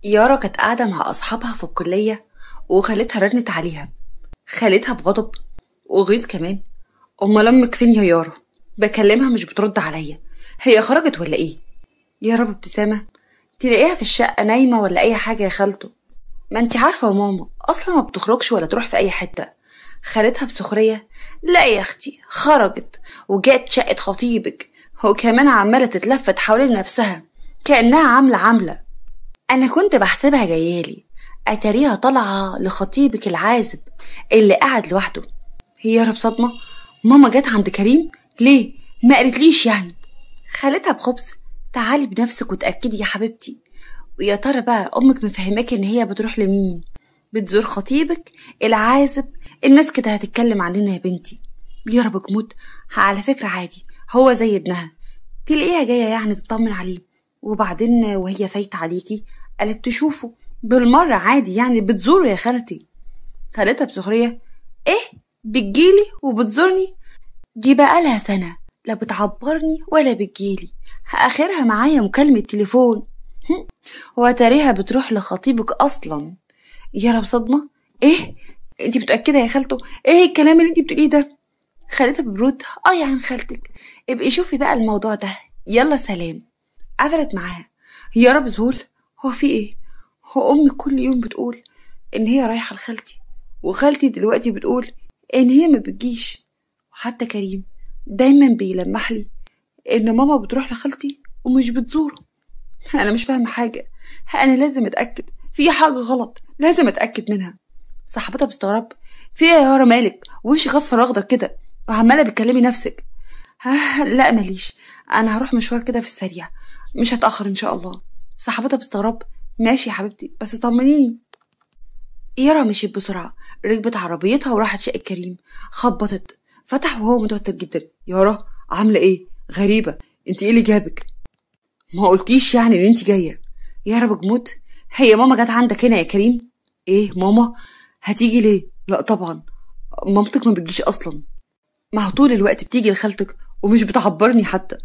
يارا كانت قاعدة مع أصحابها في الكلية، وخالتها رنت عليها. خالتها بغضب وغيظ كمان. أمال أمك فين يا يارا؟ بكلمها مش بترد عليا، هي خرجت ولا إيه؟ يارا بابتسامة: تلاقيها في الشقة نايمة ولا أي حاجة يا خالته، ما انتي عارفة يا ماما أصلا ما بتخرجش ولا تروح في أي حتة. خالتها بسخرية: لا يا أختي، خرجت وجات شقة خطيبك، وكمان عمالة تتلفت حوالين نفسها كأنها عاملة. أنا كنت بحسبها جايالي، أتاريها طالعة لخطيبك العازب اللي قاعد لوحده. هي يارا بصدمة: ماما جت عند كريم ليه؟ ما قالتليش يعني؟ خالتها بخبز: تعالي بنفسك وتأكدي يا حبيبتي. ويا ترى بقى أمك مفهماك إن هي بتروح لمين؟ بتزور خطيبك العازب؟ الناس كده هتتكلم عننا يا بنتي. يارا بجمود: على فكرة عادي، هو زي ابنها، تلاقيها جاية يعني تطمن عليه، وبعدين وهي فايت عليكي قالت تشوفه بالمرة عادي، يعني بتزوره يا خالتي. خالتها بسخرية: ايه بتجيلي وبتزورني؟ دي بقالها سنة لا بتعبرني ولا بتجيلي، اخرها معايا مكالمة تليفون. وتاريها بتروح لخطيبك اصلا. يارا بصدمة: ايه؟ انتي متأكدة يا خالته؟ ايه الكلام اللي انتي بتقوليه ده؟ خالتها ببرود: يا عم خالتك، ابقي شوفي بقى الموضوع ده، يلا سلام. قفلت معاها. يارا بذهول: هو في ايه؟ هو امي كل يوم بتقول ان هي رايحة لخالتي، وخالتي دلوقتي بتقول ان هي ما بتجيش، وحتى كريم دايما بيلمح لي ان ماما بتروح لخالتي ومش بتزوره. انا مش فاهمة حاجة، انا لازم اتأكد، في حاجة غلط لازم اتأكد منها. صاحبتها باستغراب: في ايه يا يارا مالك؟ وشك اصفر اخضر كده وعمالة بتكلمي نفسك. لا ماليش، انا هروح مشوار كده في السريع، مش هتأخر ان شاء الله. صاحبتها باستغراب: ماشي يا حبيبتي بس طمنيني. يارا مشيت بسرعة، ركبت عربيتها وراحت شقة كريم. خبطت، فتح وهو متوتر جدا: يارا عاملة ايه؟ غريبة، انت ايه اللي جابك؟ ما قلتيش يعني ان انت جاية؟ يارا بجمود: هي ماما جت عندك هنا يا كريم؟ ايه ماما؟ هتيجي ليه؟ لا طبعا، مامتك ما بتجيش اصلا، ما هو طول الوقت بتيجي لخالتك ومش بتعبرني حتى.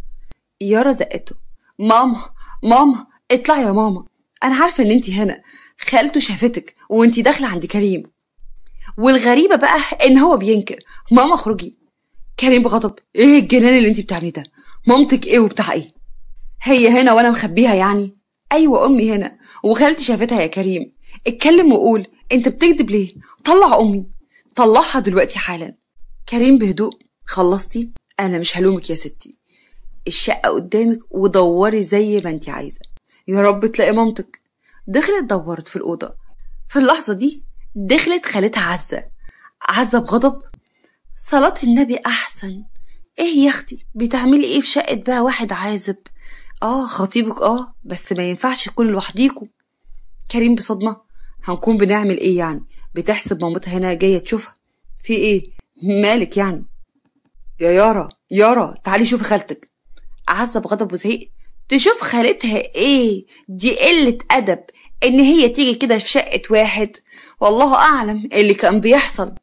يارا زقته: ماما ماما اطلعي يا ماما، انا عارفه ان انتي هنا، خالته شافتك وانتي داخله عند كريم. والغريبه بقى ان هو بينكر. ماما اخرجي. كريم بغضب: ايه الجنان اللي انتي بتعمليه ده؟ مامتك ايه وبتاع ايه؟ هي هنا وانا مخبيها يعني؟ ايوه امي هنا وخالتي شافتها يا كريم، اتكلم وقول انت بتكذب ليه؟ طلع امي، طلعها دلوقتي حالا. كريم بهدوء: خلصتي؟ انا مش هلومك يا ستي، الشقة قدامك ودوري زي ما انتي عايزة، يا رب تلاقي مامتك. دخلت دورت في الأوضة. في اللحظة دي دخلت خالتها عزة بغضب: صلاة النبي أحسن، ايه يا اختي بتعملي ايه في شقة بقى واحد عازب؟ خطيبك بس ما ينفعش يكون لوحديكوا. كريم بصدمة: هنكون بنعمل ايه يعني؟ بتحسب مامتها هنا جاية تشوفها؟ في ايه؟ مالك يعني؟ يا يارا تعالي شوفي خالتك. عزة بغضب وزهق: تشوف خالتها ايه؟ دي قلة أدب ان هي تيجي كده في شقة واحد، والله أعلم اللي كان بيحصل.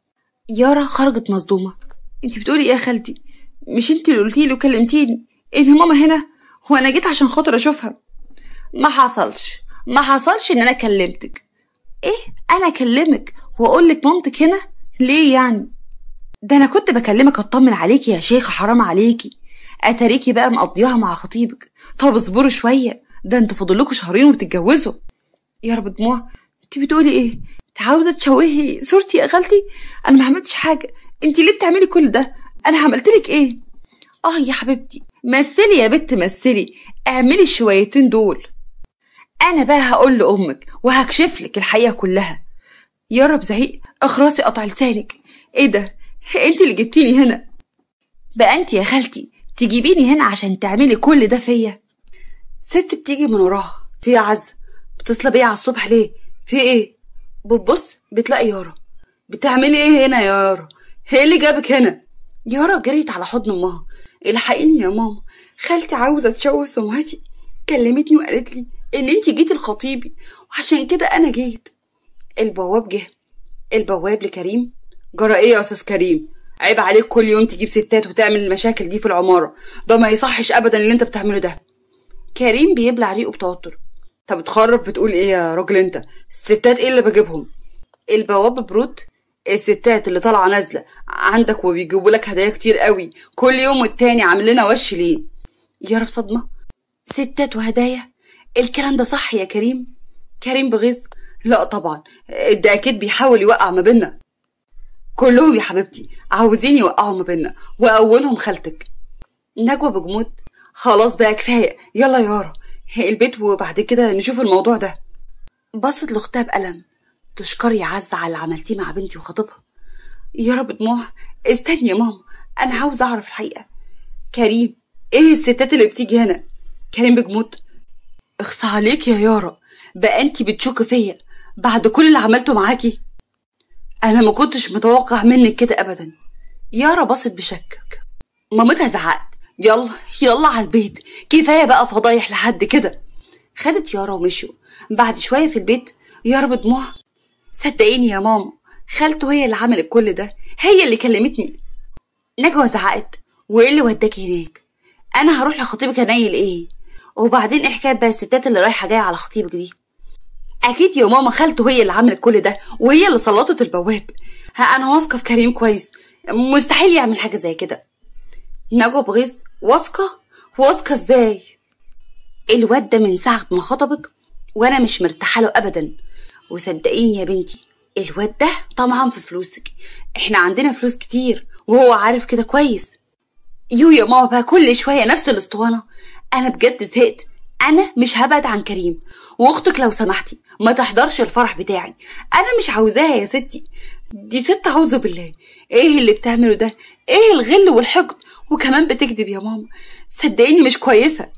يارا خرجت مصدومة: انتي بتقولي ايه يا خالتي؟ مش انتي اللي قلتيلي وكلمتيني ان ماما هنا وانا جيت عشان خاطر اشوفها؟ ما حصلش ان انا كلمتك. ايه انا اكلمك واقولك مامتك هنا ليه يعني؟ ده انا كنت بكلمك اطمن عليكي يا شيخة، حرام عليكي، اتاريكي بقى مقضياها مع خطيبك. طب اصبروا شوية، ده انتوا فاضلكوا شهرين وتتجوزوا. يا رب دموع: انتي بتقولي ايه؟ انت عاوزة تشوهي صورتي يا خالتي؟ انا ما عملتش حاجة، انتي ليه بتعملي كل ده؟ انا عملتلك ايه؟ يا حبيبتي مثلي يا بنت مثلي، اعملي الشويتين دول، انا بقى هقول لامك وهكشفلك الحقيقة كلها. يا رب زهيق: اخرسي قطع لسانك، ايه ده؟ انتي اللي جبتيني هنا بقى؟ انتي يا خالتي تجيبيني هنا عشان تعملي كل ده فيا؟ ست بتيجي من وراها: في يا عزة بتصلى بيا على الصبح ليه؟ في ايه؟ بتبص بتلاقي يارا. بتعملي ايه هنا يا يارا؟ ايه اللي جابك هنا؟ يارا جريت على حضن امها: الحقيني يا ماما، خالتي عاوزة تشوه سمعتي، كلمتني وقالت لي ان انتي جيتي لخطيبي وعشان كده انا جيت. البواب جه. البواب لكريم: جرى ايه يا استاذ كريم؟ عيب عليك كل يوم تجيب ستات وتعمل المشاكل دي في العمارة، ده ما يصحش ابدا اللي انت بتعمله ده. كريم بيبلع ريقه بتوتر: طب بتخرف بتقول ايه يا راجل انت؟ الستات ايه اللي بجيبهم؟ البواب برود. الستات اللي طالعه نازله عندك وبيجيبوا لك هدايا كتير قوي كل يوم والتاني، عامل لنا وش ليه؟ يا رب صدمه. ستات وهدايا؟ الكلام ده صح يا كريم؟ كريم بغيظ. لا طبعا، ده اكيد بيحاول يوقع ما بينا. كلهم يا حبيبتي عاوزين يوقعوا ما بينا، واولهم خالتك. نجوى بجمود. خلاص بقى كفايه، يلا يارا البيت وبعد كده نشوف الموضوع ده. بصت لاختها بألم. تشكري يا عزة على اللي عملتيه مع بنتي وخطيبها. يا رب دموع. استني يا ماما، انا عاوزه اعرف الحقيقه. كريم، ايه الستات اللي بتيجي هنا؟ كريم بجمود. اخص عليك يا يارا، بقى انتي بتشك فيا بعد كل اللي عملته معاكي؟ انا ما كنتش متوقع منك كده ابدا. يارا بصت بشك. مامتها زعقت يلا يلا على البيت، كفايه بقى فضايح لحد كده. خدت يارا ومشوا. بعد شويه في البيت يارا بدموع. صدقيني يا ماما، خالته هي اللي عملت كل ده، هي اللي كلمتني. نجوى زعقت. وايه اللي وداكي هناك؟ انا هروح لخطيبك انيل ايه؟ وبعدين ايه حكايه بقى الستات اللي رايحه جايه على خطيبك دي؟ اكيد يا ماما خالته هي اللي عملت كل ده، وهي اللي سلطت البواب. انا واثقه في كريم كويس، مستحيل يعمل حاجه زي كده. نجوى بغيظ. واثقه ازاي؟ الواد ده من ساعه ما خطبك وانا مش مرتاحه له ابدا. وصدقيني يا بنتي الواد ده طمعان في فلوسك. احنا عندنا فلوس كتير وهو عارف كده كويس. يا ماما بقى كل شويه نفس الاسطوانه. انا بجد زهقت. انا مش هبعد عن كريم، واختك لو سمحتي ما تحضرش الفرح بتاعي. انا مش عاوزاها يا ستي، دي ست اعوذ بالله. ايه اللي بتعمله ده؟ ايه الغل والحقد؟ وكمان بتكذب يا ماما، صدقيني مش كويسه.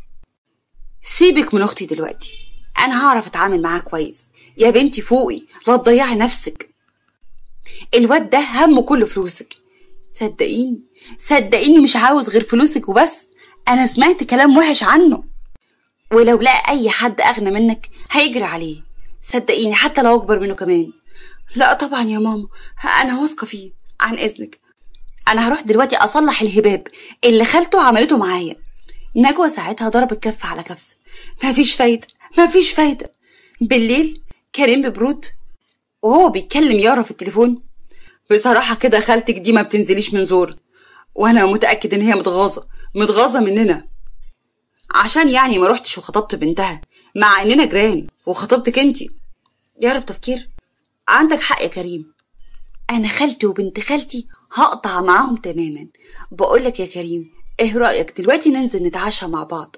سيبك من اختي دلوقتي، انا هعرف اتعامل معاه كويس. يا بنتي فوقي، لا تضيعي نفسك. الواد ده همه كل فلوسك. صدقيني مش عاوز غير فلوسك وبس. انا سمعت كلام وحش عنه، ولو لقى اي حد اغنى منك هيجري عليه. صدقيني حتى لو اكبر منه كمان. لا طبعا يا ماما، انا واثقه فيه. عن اذنك، انا هروح دلوقتي اصلح الهباب اللي خالته عملته معايا. نجوى ساعتها ضربت كف على كف. مفيش فايده. بالليل كريم ببرود وهو بيتكلم يارا في التليفون. بصراحه كده خالتك دي ما بتنزليش من زور، وانا متاكد ان هي متغاظه مننا، عشان يعني ما روحتش وخطبت بنتها مع اننا جيران وخطبتك انتي. يا رب تفكير. عندك حق يا كريم، انا خالتي وبنت خالتي هقطع معاهم تماما. بقولك يا كريم، ايه رأيك دلوقتي ننزل نتعشى مع بعض؟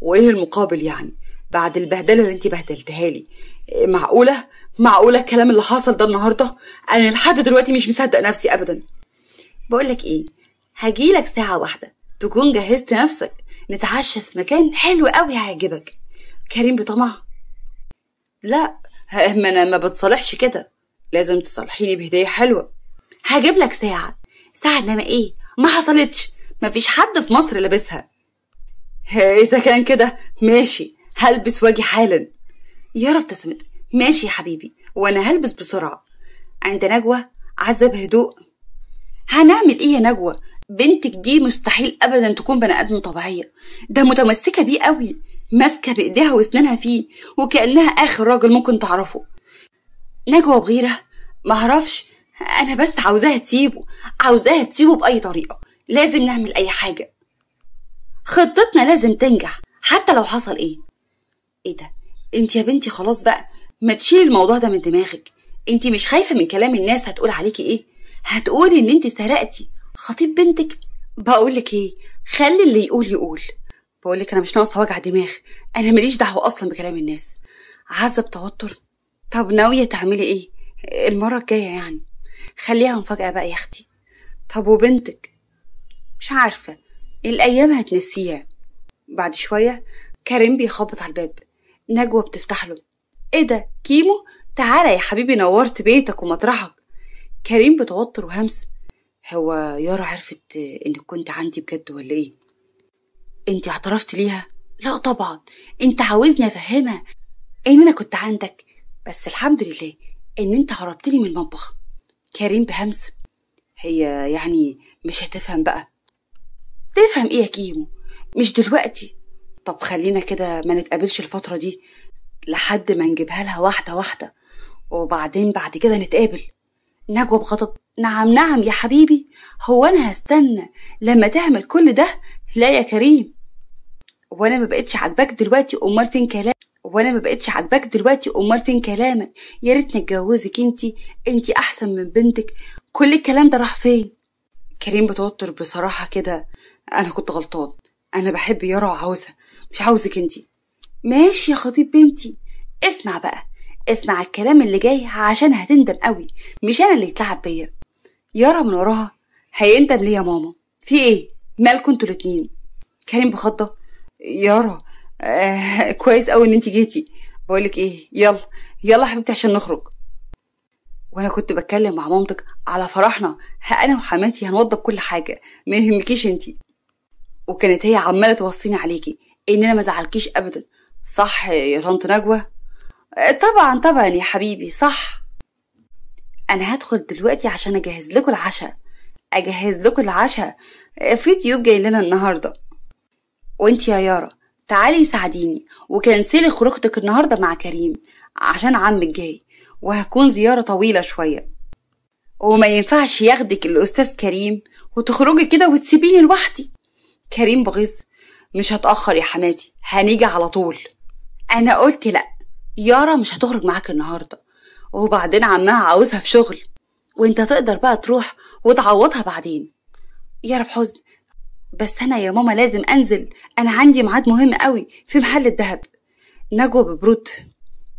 وايه المقابل يعني بعد البهدله اللي انتي بهدلتها لي؟ معقوله الكلام اللي حصل ده النهارده؟ انا لحد دلوقتي مش مصدق نفسي ابدا. بقولك ايه، هجيلك ساعه واحده تكون جهزت نفسك، نتعشى في مكان حلو قوي هيعجبك. كريم بطمع. لا ما انا ما بتصالحش كده، لازم تصالحيني بهديه حلوه. هجيب لك ساعه انما ايه، ما حصلتش، مفيش حد في مصر لابسها. اذا كان كده ماشي، هلبس واجي حالا. يا رب تسمت. ماشي يا حبيبي، وانا هلبس بسرعه. عند نجوى عزة بهدوء. هنعمل ايه يا نجوى؟ بنتك دي مستحيل ابدا تكون بني ادم طبيعيه، ده متمسكه بيه قوي، ماسكه بايديها واسنانها فيه وكانها اخر راجل ممكن تعرفه. نجوى بغيره معرفش، انا بس عاوزاها تسيبه باي طريقه. لازم نعمل اي حاجه، خطتنا لازم تنجح حتى لو حصل ايه ده؟ انت يا بنتي خلاص بقى، ما تشيلي الموضوع ده من دماغك. انت مش خايفه من كلام الناس هتقول عليكي ايه؟ هتقولي ان انت سرقتي خطيب بنتك؟ بقولك ايه، خلي اللي يقول. بقولك انا مش ناقصه وجع دماغ، انا ماليش دعوه اصلا بكلام الناس. عزة بتوتر. طب ناويه تعملي ايه المره الجايه يعني؟ خليها مفاجاه بقى يا اختي. طب وبنتك؟ مش عارفه، الايام هتنسيها. بعد شويه كريم بيخبط على الباب. نجوى بتفتح له. ايه ده كيمو؟ تعالى يا حبيبي، نورت بيتك ومطرحك. كريم بتوتر وهمس. هو يارا عرفت انك كنت عندي بجد ولا ايه؟ انت اعترفت ليها؟ لا طبعا، انت عاوزني افهمها ان انا كنت عندك، بس الحمد لله ان انت هربت لي من المطبخ. كريم بهمس. هي يعني مش هتفهم بقى؟ تفهم ايه يا كيمو؟ مش دلوقتي. طب خلينا كده ما نتقابلش الفترة دي، لحد ما نجيبها لها واحدة واحدة، وبعدين بعد كده نتقابل. نجوى بغضب: نعم نعم يا حبيبي، هو أنا هستنى لما تعمل كل ده؟ لا يا كريم. وانا ما بقتش عاجباك دلوقتي، امال فين كلامك؟ يا ريت نتجوزك، انتي احسن من بنتك، كل الكلام ده راح فين؟ كريم بتوتر: بصراحه كده انا كنت غلطان، انا بحب يارا وعاوزها، مش عاوزك انتي. ماشي يا خطيب بنتي، اسمع بقى، اسمع الكلام اللي جاي عشان هتندم قوي، مش انا اللي يتلعب بيا. يارا من وراها: هيندم ليه يا ماما؟ في ايه؟ مالكوا انتوا الاتنين؟ كريم بخضه: يارا كويس قوي ان انت جيتي، بقولك ايه، يلا يلا حبيبتي عشان نخرج. وانا كنت بتكلم مع مامتك على فرحنا، انا وحماتي هنوضب كل حاجه، ما يهمكيش انتي. وكانت هي عماله توصيني عليكي ان انا ما زعلكيش ابدا، صح يا طنط نجوى؟ طبعا طبعا يا حبيبي صح. انا هدخل دلوقتي عشان اجهز لكم العشاء، في ضيوف جاي لنا النهارده. وانتي يا يارا تعالي ساعديني وكنسلي خروجتك النهارده مع كريم عشان عمك جاي، وهكون زياره طويله شويه، وما ينفعش ياخدك الاستاذ كريم وتخرجي كده وتسيبيني لوحدي. كريم بغيظ: مش هتاخر يا حماتي، هنيجي على طول. انا قلت لا، يارا مش هتخرج معاك النهارده، وبعدين عمها عاوزها في شغل، وانت تقدر بقى تروح وتعوضها بعدين. يارا بحزن: بس انا يا ماما لازم انزل، انا عندي ميعاد مهم قوي في محل الدهب. نجوى ببرود: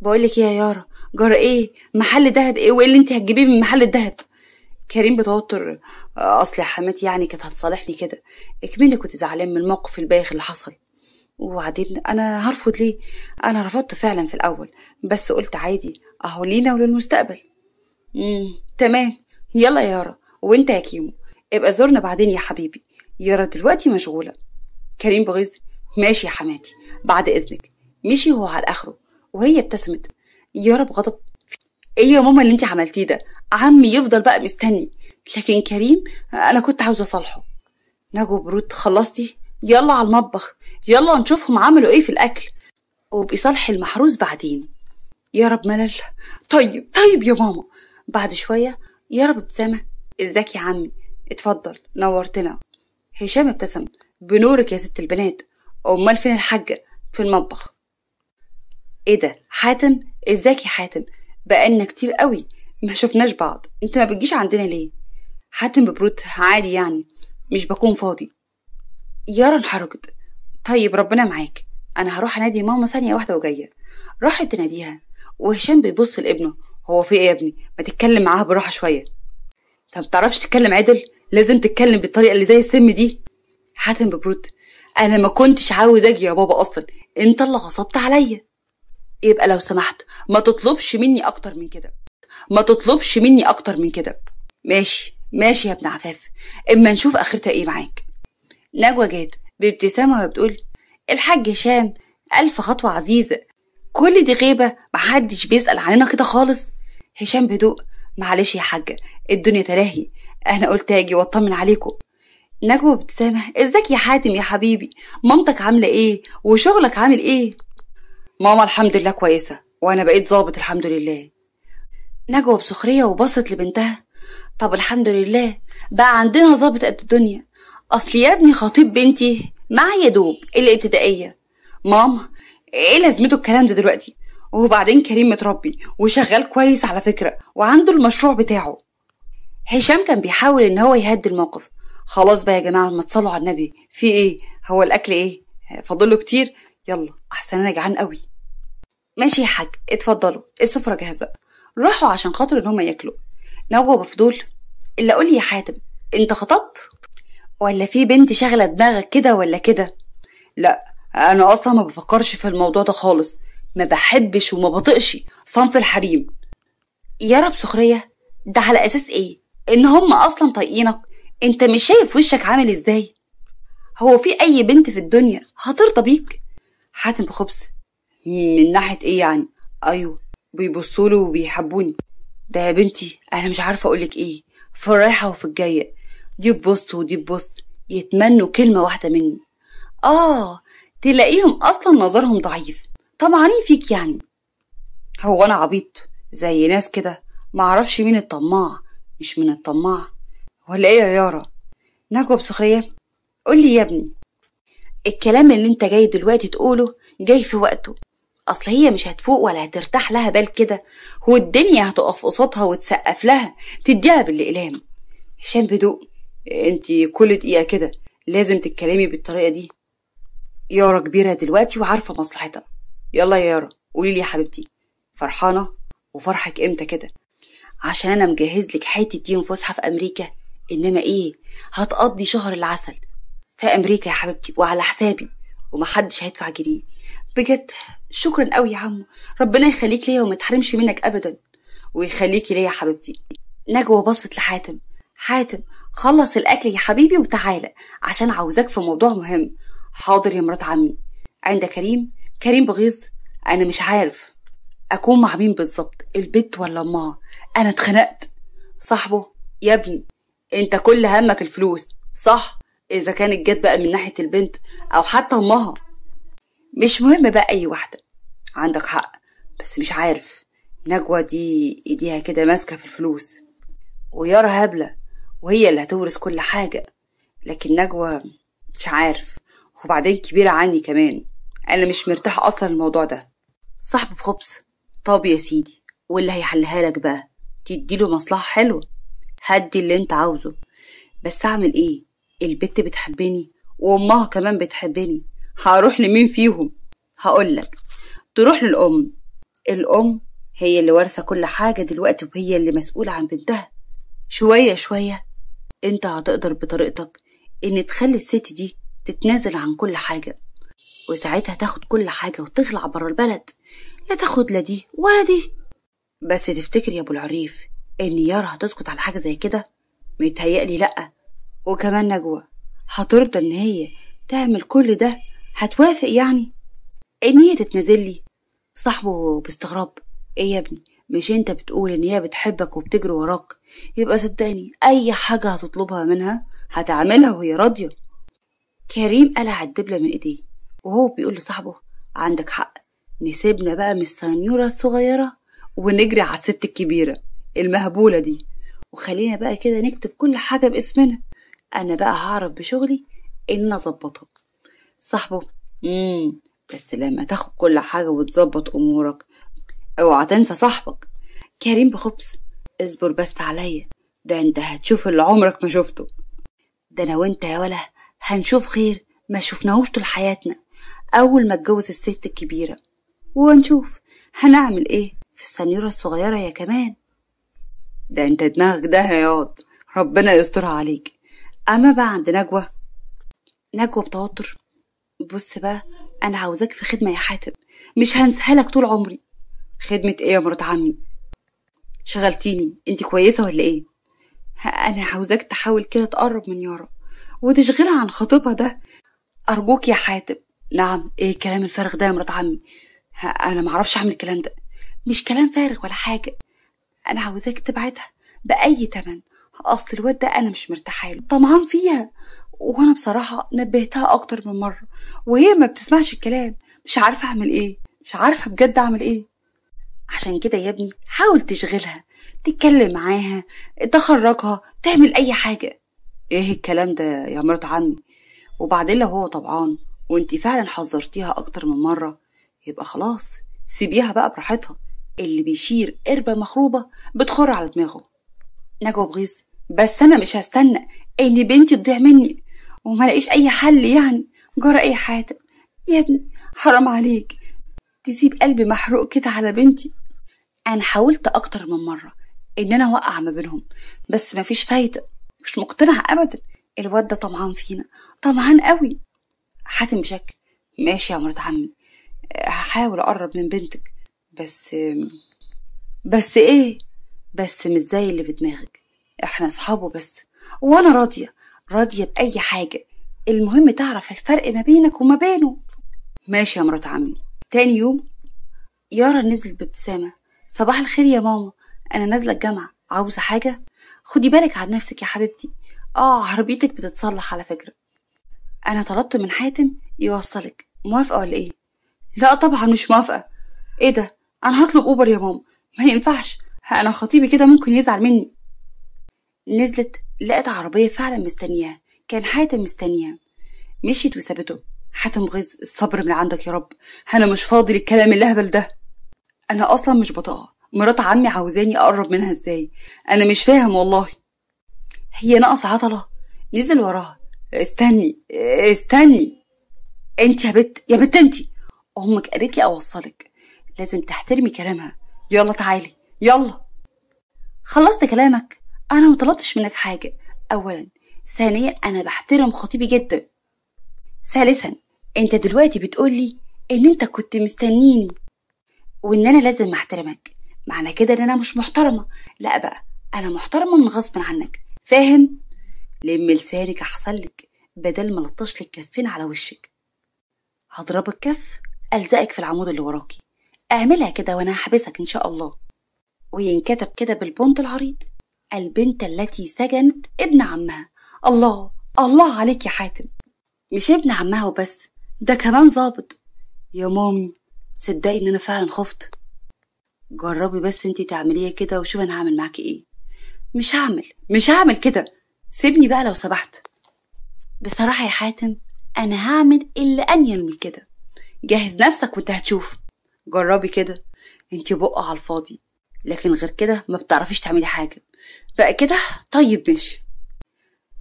بقولك ايه يا يارا، جرى ايه؟ محل دهب ايه؟ وايه اللي انت هتجيبيه من محل الدهب؟ كريم بتوتر: اصل يا حماتي يعني كانت هتصالحني كده، اكمني كنت زعلان من الموقف البايخ اللي حصل، وبعدين انا هرفض ليه؟ انا رفضت فعلا في الاول، بس قلت عادي اهو لينا وللمستقبل. تمام، يلا يا يارا، وانت يا كيمو ابقى زورنا بعدين يا حبيبي، يارا دلوقتي مشغولة. كريم بغيظ: ماشي يا حماتي، بعد اذنك. مشي هو على اخره، وهي ابتسمت. يارا بغضب: ايه يا ماما اللي انت عملتيه ده؟ عمي يفضل بقى مستني. لكن كريم انا كنت عاوزه اصالحه. نجوى برود: خلصتي؟ يلا على المطبخ، يلا نشوفهم عملوا ايه في الاكل، وبيصالح المحروس بعدين. يارا بملل: طيب يا ماما. بعد شويه يارا بابتسامه: ازيك يا عمي، اتفضل نورتنا. هشام ابتسم: بنورك يا ست البنات، امال فين الحاجه؟ في المطبخ. ايه ده حاتم؟ ازيك يا حاتم، بقالنا كتير قوي ما شفناش بعض، انت ما بتجيش عندنا ليه؟ حاتم ببرود: عادي يعني، مش بكون فاضي. يارا انحرجت: طيب ربنا معاك، انا هروح انادي ماما ثانيه واحده وجايه. راحت تناديها، وهشام بيبص لابنه: هو في ايه يا ابني؟ ما تتكلم معاها بالراحه شويه. طب متعرفش تتكلم عدل؟ لازم تتكلم بالطريقه اللي زي السم دي. حاتم ببرود: انا ما كنتش عاوز اجي يا بابا اصلا، انت اللي غصبت عليا. يبقى لو سمحت ما تطلبش مني اكتر من كده. ماشي يا ابن عفاف، اما نشوف اخرتها ايه معاك. نجوى جات بابتسامه وهي بتقول: الحاج هشام الف خطوه عزيزه، كل دي غيبه، محدش بيسال عننا كده خالص. هشام بهدوء: معلش يا حاجه، الدنيا تلاهي، انا قلت اجي واطمن عليكم. نجوى بابتسامه: ازيك يا حاتم يا حبيبي، مامتك عامله ايه وشغلك عامل ايه؟ ماما الحمد لله كويسه، وانا بقيت ظابط الحمد لله. نجوى بسخريه وبصت لبنتها: طب الحمد لله بقى عندنا ظابط قد الدنيا، اصل يا ابني خطيب بنتي معايا دوب الابتدائيه. ماما ايه لازمته الكلام ده دلوقتي؟ وبعدين كريم متربي وشغال كويس على فكره، وعنده المشروع بتاعه. هشام كان بيحاول ان هو يهدي الموقف: خلاص بقى يا جماعه ما تصلوا على النبي، في ايه؟ هو الاكل ايه فاضله كتير؟ يلا احسن انا جعان قوي. ماشي يا حاج، اتفضلوا السفره جاهزه. راحوا عشان خاطر ان هم ياكلوا. نجوى بفضول: الا قولي يا حاتم، انت خطبت ولا في بنت شغله دماغك كده ولا كده؟ لا انا اصلا ما بفكرش في الموضوع ده خالص، ما بحبش وما بطقش صنف الحريم. يارا بسخريه: ده على اساس ايه؟ ان هم اصلا طايقينك؟ انت مش شايف وشك عامل ازاي؟ هو في اي بنت في الدنيا هترضى بيك؟ حاتم بخبث: من ناحيه ايه يعني؟ ايوه بيبصوا له وبيحبوني. ده يا بنتي انا مش عارفه اقولك ايه، في الرايحه وفي الجايه، دي ببص ودي ببص، يتمنوا كلمه واحده مني. تلاقيهم اصلا نظرهم ضعيف، طمعانين فيك يعني. هو انا عبيط زي ناس كده معرفش مين الطماع مش من الطماع ولا ايه يا يارا؟ نجوى بسخرية. قولي يا ابني، الكلام اللي انت جاي دلوقتي تقوله جاي في وقته. اصل هي مش هتفوق ولا هترتاح لها بال كده، والدنيا هتقف قصادها وتسقف لها تديها بالاقلام. هشام بدوق، انتي كل دقيقة كده لازم تتكلمي بالطريقة دي؟ يارا كبيرة دلوقتي وعارفة مصلحتها. يلا يا يارا قولي لي يا حبيبتي، فرحانة وفرحك امتى كده؟ عشان انا مجهز لك حتة يوم فسحة في امريكا، انما ايه، هتقضي شهر العسل في امريكا يا حبيبتي وعلى حسابي، ومحدش هيدفع جنيه. بجد شكرا قوي يا عمو، ربنا يخليك ليا وما تحرمش منك ابدا. ويخليكي ليا يا حبيبتي. نجوى بصت لحاتم. حاتم خلص الاكل يا حبيبي وتعالى عشان عاوزاك في موضوع مهم. حاضر يا مرات عمي. عند كريم. كريم بغيظ. انا مش عارف اكون مع مين بالظبط، البت ولا امها؟ انا اتخنقت. صاحبه. يا ابني انت كل همك الفلوس صح؟ اذا كانت جت بقى من ناحية البنت او حتى امها، مش مهم بقى اي واحدة. عندك حق، بس مش عارف، نجوى دي ايديها كده ماسكة في الفلوس، ويارا هبلة وهي اللي هتورث كل حاجة، لكن نجوى مش عارف، وبعدين كبيرة عني كمان. انا مش مرتاح اصلا الموضوع ده. صاحب بخبز. طب يا سيدي، واللي هيحلها لك بقى تديله مصلحة حلوة، هدي اللي انت عاوزه، بس اعمل ايه؟ البت بتحبني وامها كمان بتحبني، هروح لمين فيهم؟ هقولك، تروح للأم. الأم هي اللي وارثة كل حاجة دلوقتي، وهي اللي مسؤولة عن بنتها. شوية شوية انت هتقدر بطريقتك ان تخلي الست دي تتنازل عن كل حاجة، وساعتها تاخد كل حاجة وتخلع برا البلد، لا تاخد لا دي ولا دي. بس تفتكر يا ابو العريف ان يارا هتسكت على حاجة زي كده؟ متهيألي لأ. وكمان نجوى هترضى ان هي تعمل كل ده؟ هتوافق يعني ان هي تتنازل لي؟ صاحبه باستغراب. ايه يا ابني، مش انت بتقول ان هي بتحبك وبتجري وراك؟ يبقى صدقني اي حاجة هتطلبها منها هتعملها وهي راضية. كريم قلع الدبلة من ايديه وهو بيقول لصاحبه، عندك حق، نسيبنا بقى من السنيورة الصغيرة ونجري على الست الكبيرة المهبولة دي، وخلينا بقى كده نكتب كل حاجة باسمنا. انا بقى هعرف بشغلي ان اظبطها. صاحبه. بس لما تاخد كل حاجة وتظبط امورك اوعى تنسى صاحبك. كريم بخبز. اصبر بس عليا، ده انت هتشوف اللي عمرك ما شفته. ده انا وانت يا ولا هنشوف خير ما شفناهوش طول حياتنا اول ما اتجوز الست الكبيرة، ونشوف هنعمل ايه في السنيورة الصغيرة يا كمان. ده انت دماغك ده هياض، ربنا يسترها عليك. اما بقى عند نجوى. نجوى بتوتر. بص بقى، انا عاوزاك في خدمة يا حاتم، مش هنساها لك طول عمري. خدمة ايه يا مرات عمي؟ شغلتيني، انت كويسة ولا ايه؟ انا عاوزاك تحاول كده تقرب من يارا وتشغلها عن خطيبها ده، ارجوك يا حاتم. نعم، ايه الكلام الفارغ ده يا مرات عمي؟ انا معرفش اعمل الكلام ده. مش كلام فارغ ولا حاجة، انا عاوزاك تبعدها بأي تمن. اصل الواد ده انا مش مرتاحه له، طمعان فيها، وانا بصراحة نبهتها اكتر من مرة وهي ما بتسمعش الكلام. مش عارفة اعمل ايه، مش عارفة بجد اعمل ايه. عشان كده يا ابني حاول تشغلها، تتكلم معاها، تخرجها، تعمل اي حاجة. ايه الكلام ده يا مرات عمي؟ وبعدين لو هو طبعان وانتي فعلا حذرتيها اكتر من مرة، يبقى خلاص سيبيها بقى براحتها. اللي بيشير قربة مخروبة بتخر على دماغه. نجوى بغيظ. بس انا مش هستنى ان بنتي تضيع مني وما لاقيش اي حل، يعني جرى اي حاتم يا ابني، حرام عليك تسيب قلبي محروق كده على بنتي. انا حاولت اكتر من مرة ان انا اوقع ما بينهم، بس مفيش فايدة، مش مقتنعة ابدا. الواد ده طمعان فينا، طمعان قوي. حاتم بشكل. ماشي يا مرات عمي، هحاول اقرب من بنتك، بس ايه؟ بس مش زي اللي في دماغك، احنا اصحابه بس، وانا راضية بأي حاجة، المهم تعرف الفرق ما بينك وما بينه. ماشي يا مرات عمي. تاني يوم يارا نزلت بابتسامة. صباح الخير يا ماما، انا نازلة الجامعة، عاوزة حاجة؟ خدي بالك عن نفسك يا حبيبتي. عربيتك بتتصلح على فكرة. انا طلبت من حاتم يوصلك، موافقة ولا ايه؟ لا طبعا مش موافقة. ايه ده، انا هطلب اوبر يا ماما. ما ينفعش، انا خطيبي كده ممكن يزعل مني. نزلت لقت عربية فعلا مستنياها، كان حاتم مستنيها. مشيت وسابته. حاتم غيظ، الصبر من عندك يا رب، انا مش فاضي للكلام اللهبل ده. انا اصلا مش بطاقة، مرات عمي عاوزاني اقرب منها ازاي؟ انا مش فاهم والله. هي ناقص عطلة. نزل وراها. استني استني، انت يا بت يا بت انت، امك قالت لي اوصلك، لازم تحترمي كلامها. يلا تعالي يلا. خلصت كلامك؟ انا مطلبتش منك حاجة اولا، ثانيا انا بحترم خطيبي جدا، ثالثا انت دلوقتي بتقولي ان انت كنت مستنيني وان انا لازم احترمك، معنى كده ان انا مش محترمة. لا بقى، انا محترمة من غصب عنك، فاهم؟ لم لسانك احسن لك، بدل ما لطش لك كفين على وشك. هضربك كف الزقك في العمود اللي وراكي، اعملها كده وانا هحبسك ان شاء الله. وينكتب كده بالبنط العريض: البنت التي سجنت ابن عمها. الله الله عليك يا حاتم، مش ابن عمها وبس، ده كمان ظابط. يا مامي تصدقي ان انا فعلا خفت. جربي بس انتي تعمليه كده وشوفي انا هعمل معاكي ايه. مش هعمل كده، سيبني بقى لو سمحت. بصراحة يا حاتم انا هعمل اللي انيل من كده، جهز نفسك وانت هتشوف. جربي كده، انتي بقى على الفاضي، لكن غير كده ما بتعرفيش تعملي حاجة بقى كده. طيب ماشي.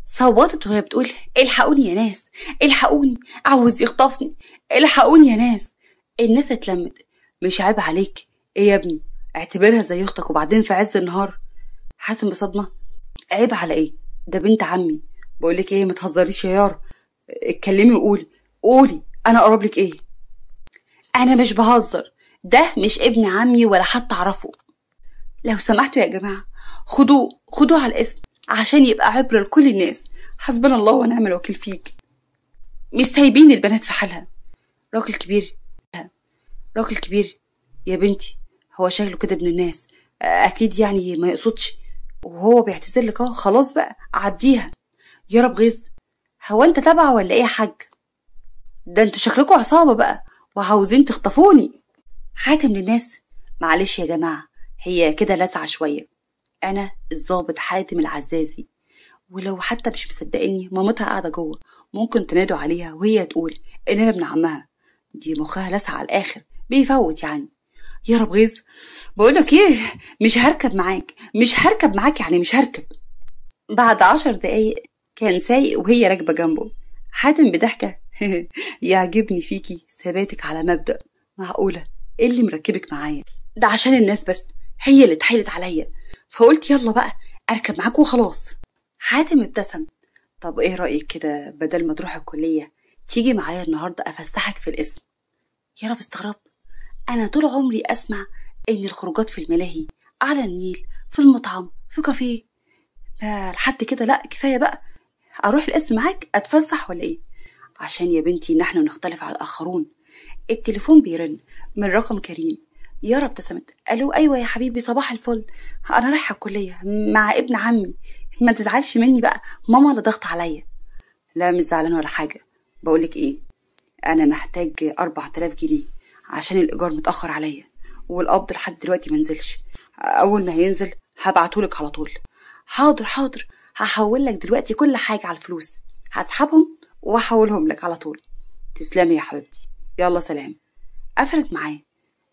صوتت وهي بتقول: الحقوني يا ناس، الحقوني، عاوز يخطفني، الحقوني يا ناس. الناس اتلمت. مش عيب عليك ايه يا ابني؟ اعتبرها زي اختك وبعدين في عز النهار. حاتم بصدمة: عيب على ايه؟ ده بنت عمي. بقولك ايه، ما تهزريش يا يارا، اتكلمي وقولي انا اقرب لك ايه. انا مش بهزر، ده مش ابن عمي ولا حتى اعرفه. لو سمحتوا يا جماعة خدوه على الاسم عشان يبقى عبرة لكل الناس. حسبنا الله ونعم الوكيل فيك. مش سايبين البنات في حالها. راجل كبير يا بنتي، هو شكله كده ابن الناس اكيد، يعني ما يقصدش، وهو بيعتذر لك اهو، خلاص بقى عديها. يا رب غيظ، هو انت تبع ولا ايه يا حاج؟ ده انتوا شكلكوا عصابة بقى وعاوزين تخطفوني. حاتم للناس: معلش يا جماعة، هي كده لسعة شوية، انا الضابط حاتم العزازي، ولو حتى مش مصدقيني مامتها قاعدة جوه، ممكن تنادوا عليها وهي تقول ان انا ابن عمها. دي مخها لسعة على الاخر، بيفوت يعني. يا رب غيظ، بقولك ايه، مش هركب معاك يعني مش هركب. بعد 10 دقايق كان سايق وهي راكبة جنبه. حاتم بضحكة: يعجبني فيكي ثباتك على مبدأ. معقولة ايه اللي مركبك معايا؟ ده عشان الناس بس، هي اللي اتحايلت عليا، فقلت يلا بقى اركب معاك وخلاص. حاتم ابتسم: طب ايه رأيك كده، بدل ما تروح الكلية تيجي معايا النهاردة افسحك في القسم؟ يا رب استغرب، انا طول عمري اسمع ان الخروجات في الملاهي، على النيل، في المطعم، في كافيه، لا لحد كده لا، كفاية بقى. اروح القسم معاك اتفسح ولا ايه؟ عشان يا بنتي نحن نختلف على الاخرون. التليفون بيرن من رقم كريم. يارا ابتسمت: الو، ايوه يا حبيبي، صباح الفل، انا رايحه الكليه مع ابن عمي، ما تزعلش مني بقى، ماما اللي ضغط عليا. لا مش زعلانه ولا حاجه، بقولك ايه، انا محتاج 4000 جنيه عشان الايجار متاخر عليا، والقبض لحد دلوقتي منزلش، اول ما هينزل هبعتهولك على طول. حاضر، هحولك دلوقتي كل حاجه على الفلوس، هسحبهم وهحولهم لك على طول. تسلمي يا حبيبتي، يلا سلام. قفلت معاه.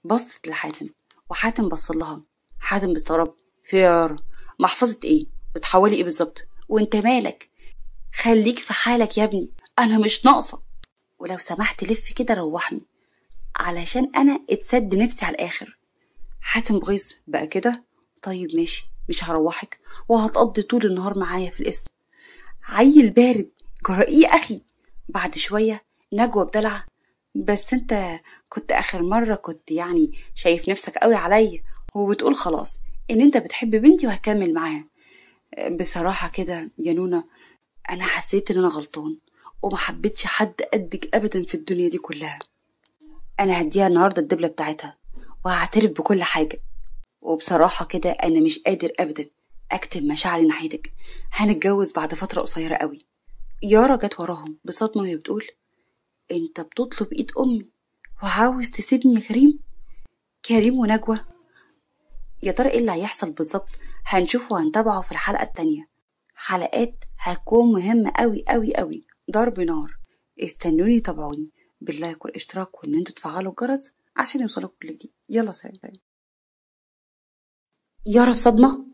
بصت لحاتم وحاتم بص لها. حاتم بيستغرب: في يارا، محفظة ايه؟ بتحولي ايه بالظبط؟ وانت مالك؟ خليك في حالك يا ابني، انا مش ناقصة، ولو سمحت لف كده روحني علشان انا اتسد نفسي على الاخر. حاتم بغيظ: بقى كده؟ طيب ماشي، مش هروحك وهتقضي طول النهار معايا في القسم. عيل بارد، جرأيه اخي. بعد شوية نجوى بدلع: بس انت كنت اخر مرة كنت يعني شايف نفسك قوي عليا وبتقول خلاص ان انت بتحب بنتي وهكمل معاها. بصراحة كده يا نونا، انا حسيت ان انا غلطان وما حبيتش حد قدك ابدا في الدنيا دي كلها. انا هديها النهاردة الدبلة بتاعتها وهعترف بكل حاجة، وبصراحة كده انا مش قادر ابدا اكتم مشاعري ناحيتك، هنتجوز بعد فترة قصيرة قوي. يارا جت وراهم بصدمة وهي بتقول: انت بتطلب ايد امي وعاوز تسيبني يا كريم؟ كريم ونجوى، يا ترى ايه اللي هيحصل بالظبط؟ هنشوفه وهنتابعه في الحلقة التانية. حلقات هتكون مهمة قوي قوي قوي، ضرب نار. استنوني تابعوني باللايك والاشتراك وان انتوا تفعلوا الجرس عشان يوصلكوا كل جديد. يلا سلام. يارا بصدمة،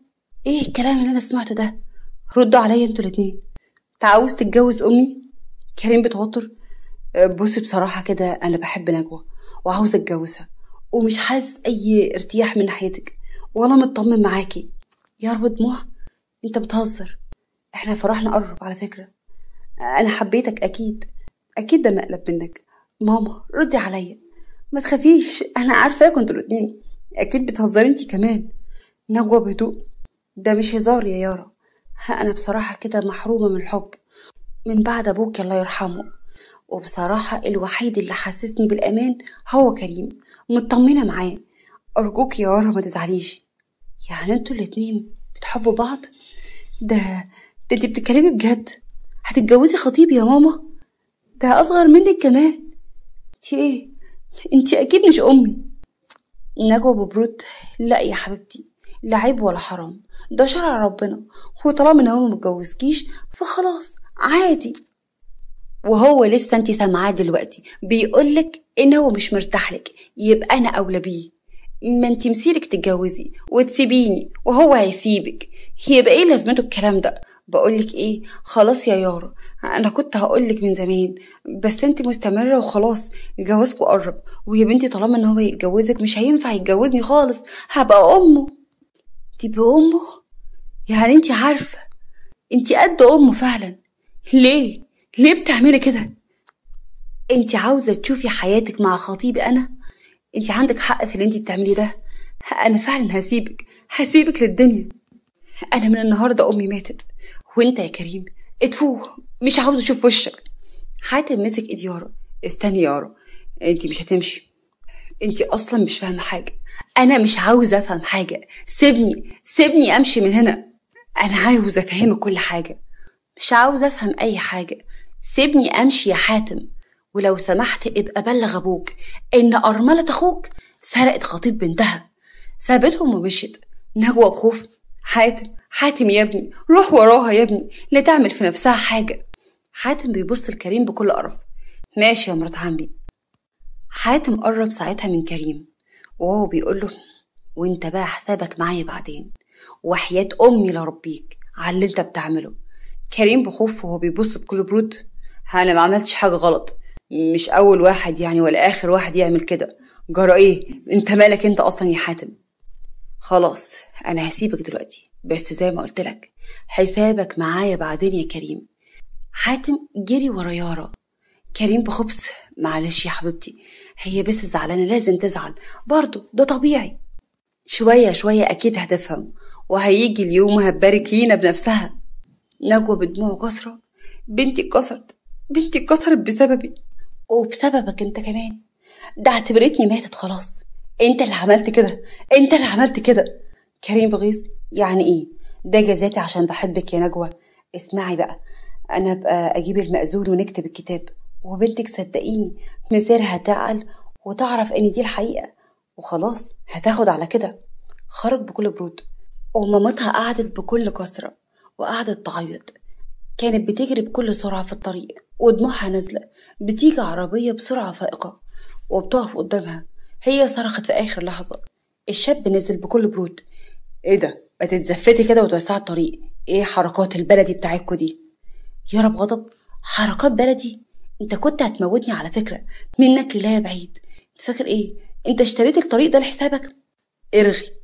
ايه الكلام اللي انا سمعته ده؟ ردوا عليا انتوا الاتنين. عاوز تتجوز امي؟ كريم بتوتر. بصي بصراحة كده انا بحب نجوى وعاوز اتجوزها، ومش حاسس اي ارتياح من ناحيتك ولا مطمن معاكي. يارا بدموع، انت بتهزر، احنا فرحنا قرب على فكرة. انا حبيتك اكيد، اكيد ده مقلب منك. ماما ردي عليا، ما تخافيش، انا عارفاكوا انتوا الاتنين، اكيد بتهزري انتي كمان. نجوى بهدوء، ده مش هزار يا يارا، انا بصراحة كده محرومة من الحب من بعد ابوك الله يرحمه، وبصراحة الوحيد اللي حسسني بالامان هو كريم، مطمنة معاه. ارجوك يا يارا ما تزعليش. يعني انتوا الاتنين بتحبوا بعض؟ ده انتي بتتكلمي بجد؟ هتتجوزي خطيبي يا ماما؟ ده اصغر منك كمان. انتي ايه؟ انتي اكيد مش امي. نجوى ببرود، لا يا حبيبتي، لا عيب ولا حرام، ده شرع ربنا، وطالما ان هو متجوزكيش فخلاص عادي. وهو لسه انتي سامعاه دلوقتي بيقولك ان هو مش مرتاحلك، يبقى انا اولى بيه. ما انتي مسيرك تتجوزي وتسيبيني وهو هيسيبك، يبقى ايه لازمته الكلام ده؟ بقولك ايه، خلاص يا يارا، انا كنت هقولك من زمان بس انت مستمرة وخلاص. جوازكوا قرب، ويا بنتي طالما ان هو يتجوزك مش هينفع يتجوزني خالص، هبقى امه. تبقى امه؟ يعني انت عارفة انت قد امه فعلا. ليه بتعملي كده؟ انت عاوزة تشوفي حياتك مع خطيبي انا؟ انت عندك حق في اللي انت بتعملي ده، انا فعلا هسيبك للدنيا. انا من النهارده امي ماتت، وانت يا كريم اتفوه، مش عاوز اشوف وشك. حاتم مسك ايد يارا. استني يارا، انت مش هتمشي، انت اصلا مش فاهمه حاجه. انا مش عاوزه افهم حاجه، سيبني امشي من هنا. انا عاوزه افهمك كل حاجه. مش عاوزه افهم اي حاجه، سيبني امشي يا حاتم. ولو سمحت ابقى بلغ ابوك ان ارمله اخوك سرقت خطيب بنتها، سابتهم ومشيت. نجوى بخوف، حاتم يا ابني، روح وراها يا ابني، لا تعمل في نفسها حاجة. حاتم بيبص لكريم بكل قرف. ماشي يا مرات عمي. حاتم قرب ساعتها من كريم وهو بيقول له، وانت بقى حسابك معايا بعدين، وحياة امي لربيك على اللي انت بتعمله. كريم بخوف وهو بيبص بكل برود. انا ما عملتش حاجة غلط، مش اول واحد يعني ولا اخر واحد يعمل كده. جرى ايه؟ انت مالك انت اصلا يا حاتم؟ خلاص انا هسيبك دلوقتي، بس زي ما قلت لك حسابك معايا بعدين يا كريم. حاتم جري ورا يارا. كريم بخبث، معلش يا حبيبتي، هي بس زعلانه، لازم تزعل برضو، ده طبيعي. شويه شويه اكيد هتفهم، وهيجي اليوم وهتبارك لينا بنفسها. نجوى بدموع كسرة، بنتي اتكسرت بسببي وبسببك انت كمان. ده اعتبرتني ماتت خلاص، انت اللي عملت كده. كريم بغيظ، يعني ايه؟ ده جزاتي عشان بحبك يا نجوى. اسمعي بقى، انا ابقى اجيب المأذون ونكتب الكتاب، وبنتك صدقيني مصيرها تعقل وتعرف ان دي الحقيقة، وخلاص هتاخد على كده. خرج بكل برود، ومامتها قعدت بكل كسرة وقعدت تعيط. كانت بتجري بكل سرعة في الطريق ودموعها نازلة. بتيجي عربية بسرعة فائقة وبتقف قدامها، هي صرخت في آخر لحظة. الشاب نزل بكل برود. ايه ده؟ ما تتزفتي كده وتوسعي الطريق، ايه حركات البلدي بتاعتكوا دي؟ يارا بغضب، حركات بلدي؟ انت كنت هتموتني على فكرة، منك لله بعيد. انت فاكر ايه؟ انت اشتريت الطريق ده لحسابك؟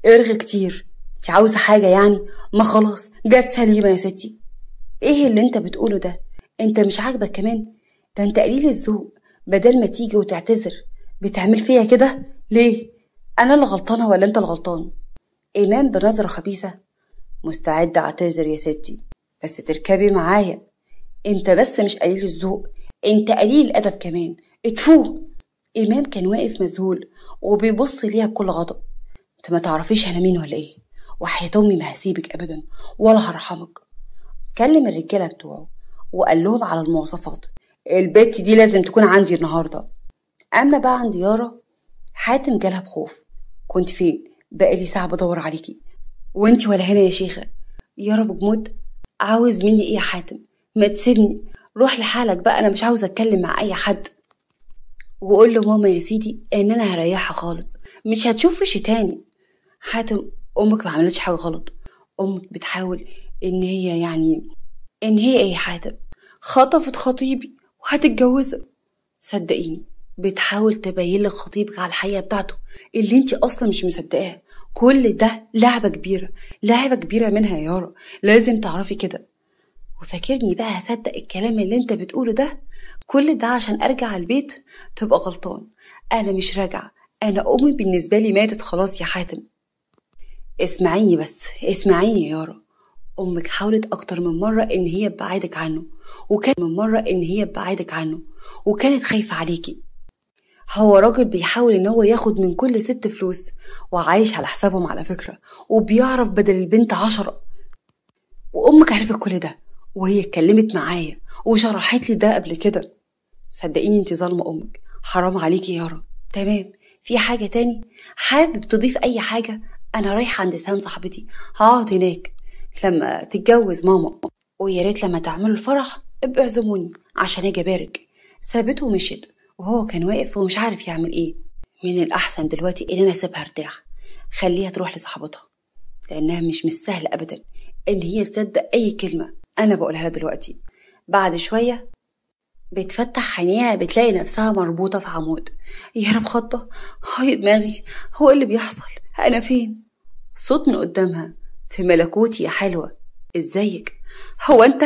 ارغي كتير. انت عاوزة حاجة يعني؟ ما خلاص جت سليمة يا ستي. ايه اللي انت بتقوله ده؟ انت مش عاجبك كمان؟ ده انت قليل الذوق، بدل ما تيجي وتعتذر بتعمل فيها كده ليه؟ انا اللي غلطانة ولا انت الغلطان؟ ايمان بنظرة خبيثة. مستعدة اعتذر يا ستي، بس تركبي معايا. انت بس مش قليل الذوق، انت قليل الادب كمان. اتفوه. ايمان كان واقف مذهول وبيبص ليها بكل غضب. انت ما تعرفيش انا مين ولا ايه؟ وحياة امي ما هسيبك ابدا ولا هرحمك. كلم الرجاله بتوعه وقال لهم على المواصفات، البت دي لازم تكون عندي النهارده. اما بقى عند يارا، حاتم جالها بخوف كنت فين؟ بقالي ساعة بدور عليكي. وانتي ولا هنا يا شيخة؟ يا رب جمود، عاوز مني ايه يا حاتم؟ ما تسيبني، روح لحالك بقى، انا مش عاوز اتكلم مع اي حد. وقول له ماما يا سيدي ان انا هريحها خالص، مش هتشوف وشي تاني. حاتم امك ما عملتش حاجة غلط، امك بتحاول ان هي ان هي ايه يا حاتم؟ خطفت خطيبي وهتتجوزه. صدقيني بتحاول تبين لك خطيبك على الحقيقة بتاعته اللي انتي اصلا مش مصدقاها. كل ده لعبة كبيرة، لعبة كبيرة منها يا يارا، لازم تعرفي كده. وفاكرني بقى هصدق الكلام اللي انت بتقوله ده؟ كل ده عشان ارجع البيت؟ تبقى غلطان، انا مش راجعة، انا امي بالنسبة لي ماتت خلاص يا حاتم. اسمعيني بس، اسمعيني يا يارا، امك حاولت اكتر من مرة ان هي تبعدك عنه، وكانت خايفة عليكي. هو راجل بيحاول ان هو ياخد من كل ست فلوس، وعايش على حسابهم على فكرة، وبيعرف بدل البنت 10. وامك عرفت كل ده، وهي اتكلمت معايا وشرحت لي ده قبل كده. صدقيني انت ظالمة امك، حرام عليكي يا يارا. تمام، في حاجة تاني حابب تضيف اي حاجة؟ انا رايحة عند سام صاحبتي، هقعد هناك لما تتجوز ماما، ويا ريت لما تعملوا الفرح ابقوا اعزموني عشان اجي ابارك. سابته ومشيت، وهو كان واقف ومش عارف يعمل ايه. من الاحسن دلوقتي ان انا اسيبها ارتاح، خليها تروح لصاحبتها، لانها مش سهل ابدا ان هي تصدق اي كلمة انا بقولها لها دلوقتي. بعد شوية بتفتح عينيها بتلاقي نفسها مربوطة في عمود. يا رب خطة، هاي دماغي، هو اللي بيحصل؟ انا فين؟ صوت من قدامها، في ملكوتي يا حلوة، ازيك؟ هو انت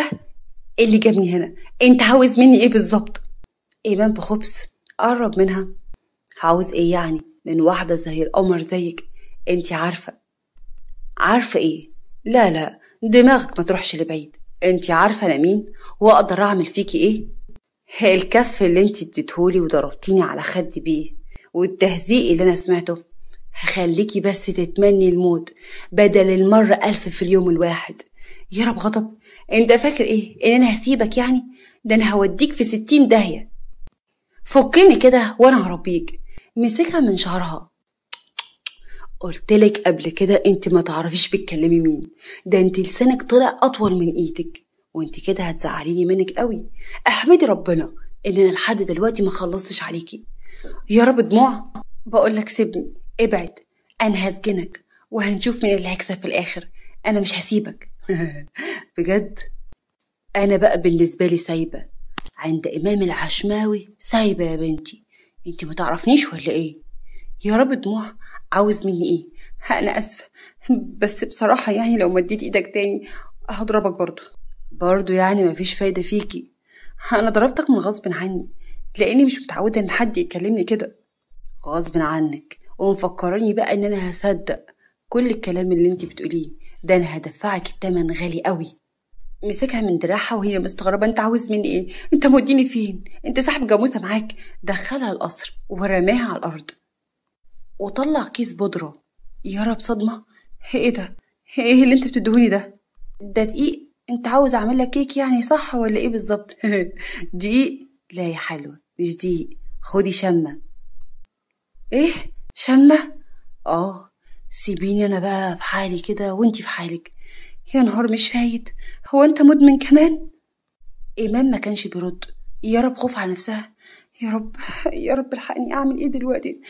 اللي جابني هنا؟ انت عاوز مني ايه بالظبط؟ ايمان بخبز قرب منها. عاوز ايه يعني من واحدة زي القمر زيك؟ انت عارفة ايه؟ لا دماغك ما تروحش لبعيد. انت عارفة انا مين واقدر اعمل فيكي ايه؟ الكف اللي انت اديتهولي وضربتيني على خدي بيه، والتهزيق اللي انا سمعته، هخليكي بس تتمني الموت بدل المرة 1000 في اليوم الواحد. يا رب غضب، انت فاكر ايه ان انا هسيبك يعني؟ ده انا هوديك في 60 داهية. فكيني كده وانا هربيك. مسكها من شعرها. قلتلك قبل كده انت ما تعرفيش بتكلمي مين، ده انت لسانك طلع اطول من ايدك، وانت كده هتزعليني منك قوي. احمدي ربنا ان انا لحد دلوقتي ما خلصتش عليكي. يا رب دموع، بقولك سيبني، ابعد، انا هسجنك وهنشوف مين اللي هيكسب في الاخر. انا مش هسيبك. بجد انا بقى بالنسبة لي سايبة، عند امام العشماوي سايبة يا بنتي، انت ما تعرفنيش ولا ايه؟ يا رب دموع، عاوز مني ايه؟ انا اسفة، بس بصراحة يعني لو مديت ايدك تاني هضربك برضو يعني مفيش فايدة فيكي. انا ضربتك من غصب عني، لاني مش متعودة ان حد يكلمني كده غصب عنك، ومفكراني بقى ان انا هصدق كل الكلام اللي انت بتقوليه ده؟ انا هدفعك التمن غالي قوي. مسكها من دراعها وهي مستغربة. انت عاوز مني ايه؟ انت موديني فين؟ انت ساحب جاموسة معاك؟ دخلها القصر ورماها على الارض، وطلع كيس بودرة. يا رب صدمة، ايه ده؟ ايه اللي انت بتدهوني ده؟ ده دقيق، انت عاوز اعمل لك كيك يعني صح ولا ايه بالظبط؟ دقيق؟ لا يا حلوة مش دقيق، خدي شمة. ايه شمة؟ سيبيني انا بقى في حالي كده وانتي في حالك. يا نهار مش فايت، هو انت مدمن كمان؟ ايمان ما كانش بيرد. يا رب خوف على نفسها. يا رب الحقني، اعمل ايه دلوقتي؟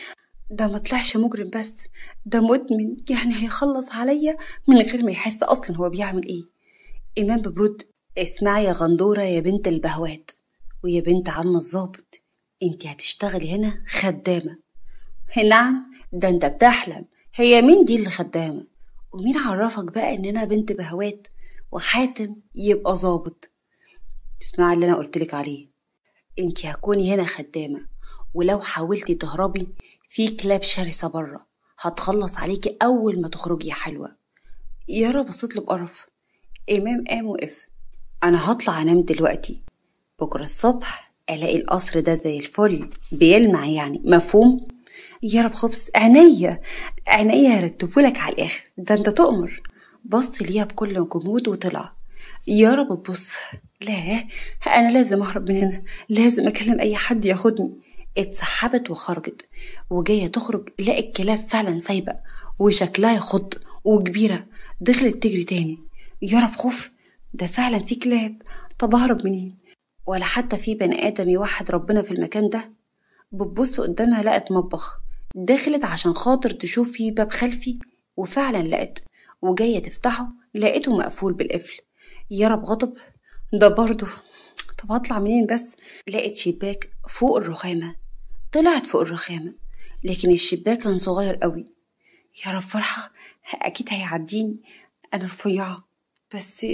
ده ما طلعش مجرم بس، ده مدمن، يعني هيخلص عليا من غير ما يحس اصلا هو بيعمل ايه. ايمان ببرد. اسمعي يا غندورة يا بنت البهوات ويا بنت عم الظابط، انتي هتشتغلي هنا خدامة. نعم؟ ده انت بتحلم. هي مين دي اللي خدامة؟ ومين عرفك بقى ان انا بنت بهوات وحاتم يبقى ظابط؟ اسمعي اللي انا قلتلك عليه، انتي هكوني هنا خدامة، ولو حاولتي تهربي في كلاب شرسة برا هتخلص عليكي اول ما تخرجي يا حلوة. يارا بصيت له بقرف. امام قام وقف. انا هطلع انام دلوقتي، بكرة الصبح الاقي القصر ده زي الفل بيلمع، يعني مفهوم؟ يا رب خبز، عينيا هرتبهولك على الاخر، ده انت تؤمر. بص ليها بكل جمود وطلع. يا رب بص، لا انا لازم اهرب من هنا، لازم اكلم اي حد ياخدني. اتسحبت وخرجت، وجاية تخرج لقت الكلاب فعلا سايبة وشكلها يخض وكبيرة. دخلت تجري تاني، يا رب خوف، ده فعلا في كلاب، طب اهرب منين؟ ولا حتى في بني آدم يوحد ربنا في المكان ده. بتبص قدامها لقت مطبخ، دخلت عشان خاطر تشوف فيه باب خلفي، وفعلا لقت، وجاية تفتحه لقيته مقفول بالقفل. يا رب غضب، ده برضه، طب هطلع منين بس؟ لقت شباك فوق الرخامة، طلعت فوق الرخامة لكن الشباك كان صغير قوي. يا رب فرحة، أكيد هيعديني، أنا رفيعة بس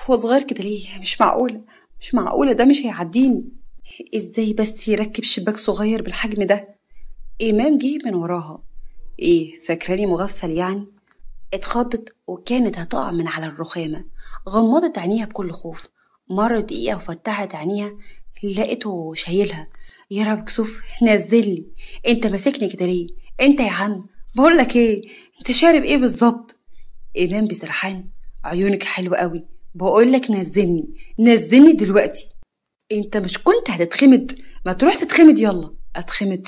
هو صغير كده ليه؟ مش معقولة، مش معقولة، ده مش هيعديني. ازاي بس يركب شباك صغير بالحجم ده؟ إمام جه من وراها. ايه فاكراني مغفل يعني؟ اتخضت وكانت هتقع من على الرخامة، غمضت عينيها بكل خوف. مرت دقيقة وفتحت عينيها لقيته شايلها. يا رب كسوف، نزلني، انت ماسكني كده ليه؟ انت يا عم، بقولك ايه، انت شارب ايه بالظبط؟ إمام بسرحان، عيونك حلوة قوي، بقولك نزلني، نزلني دلوقتي. انت مش كنت هتتخمد؟ ما تروح تتخمد، يلا اتخمد.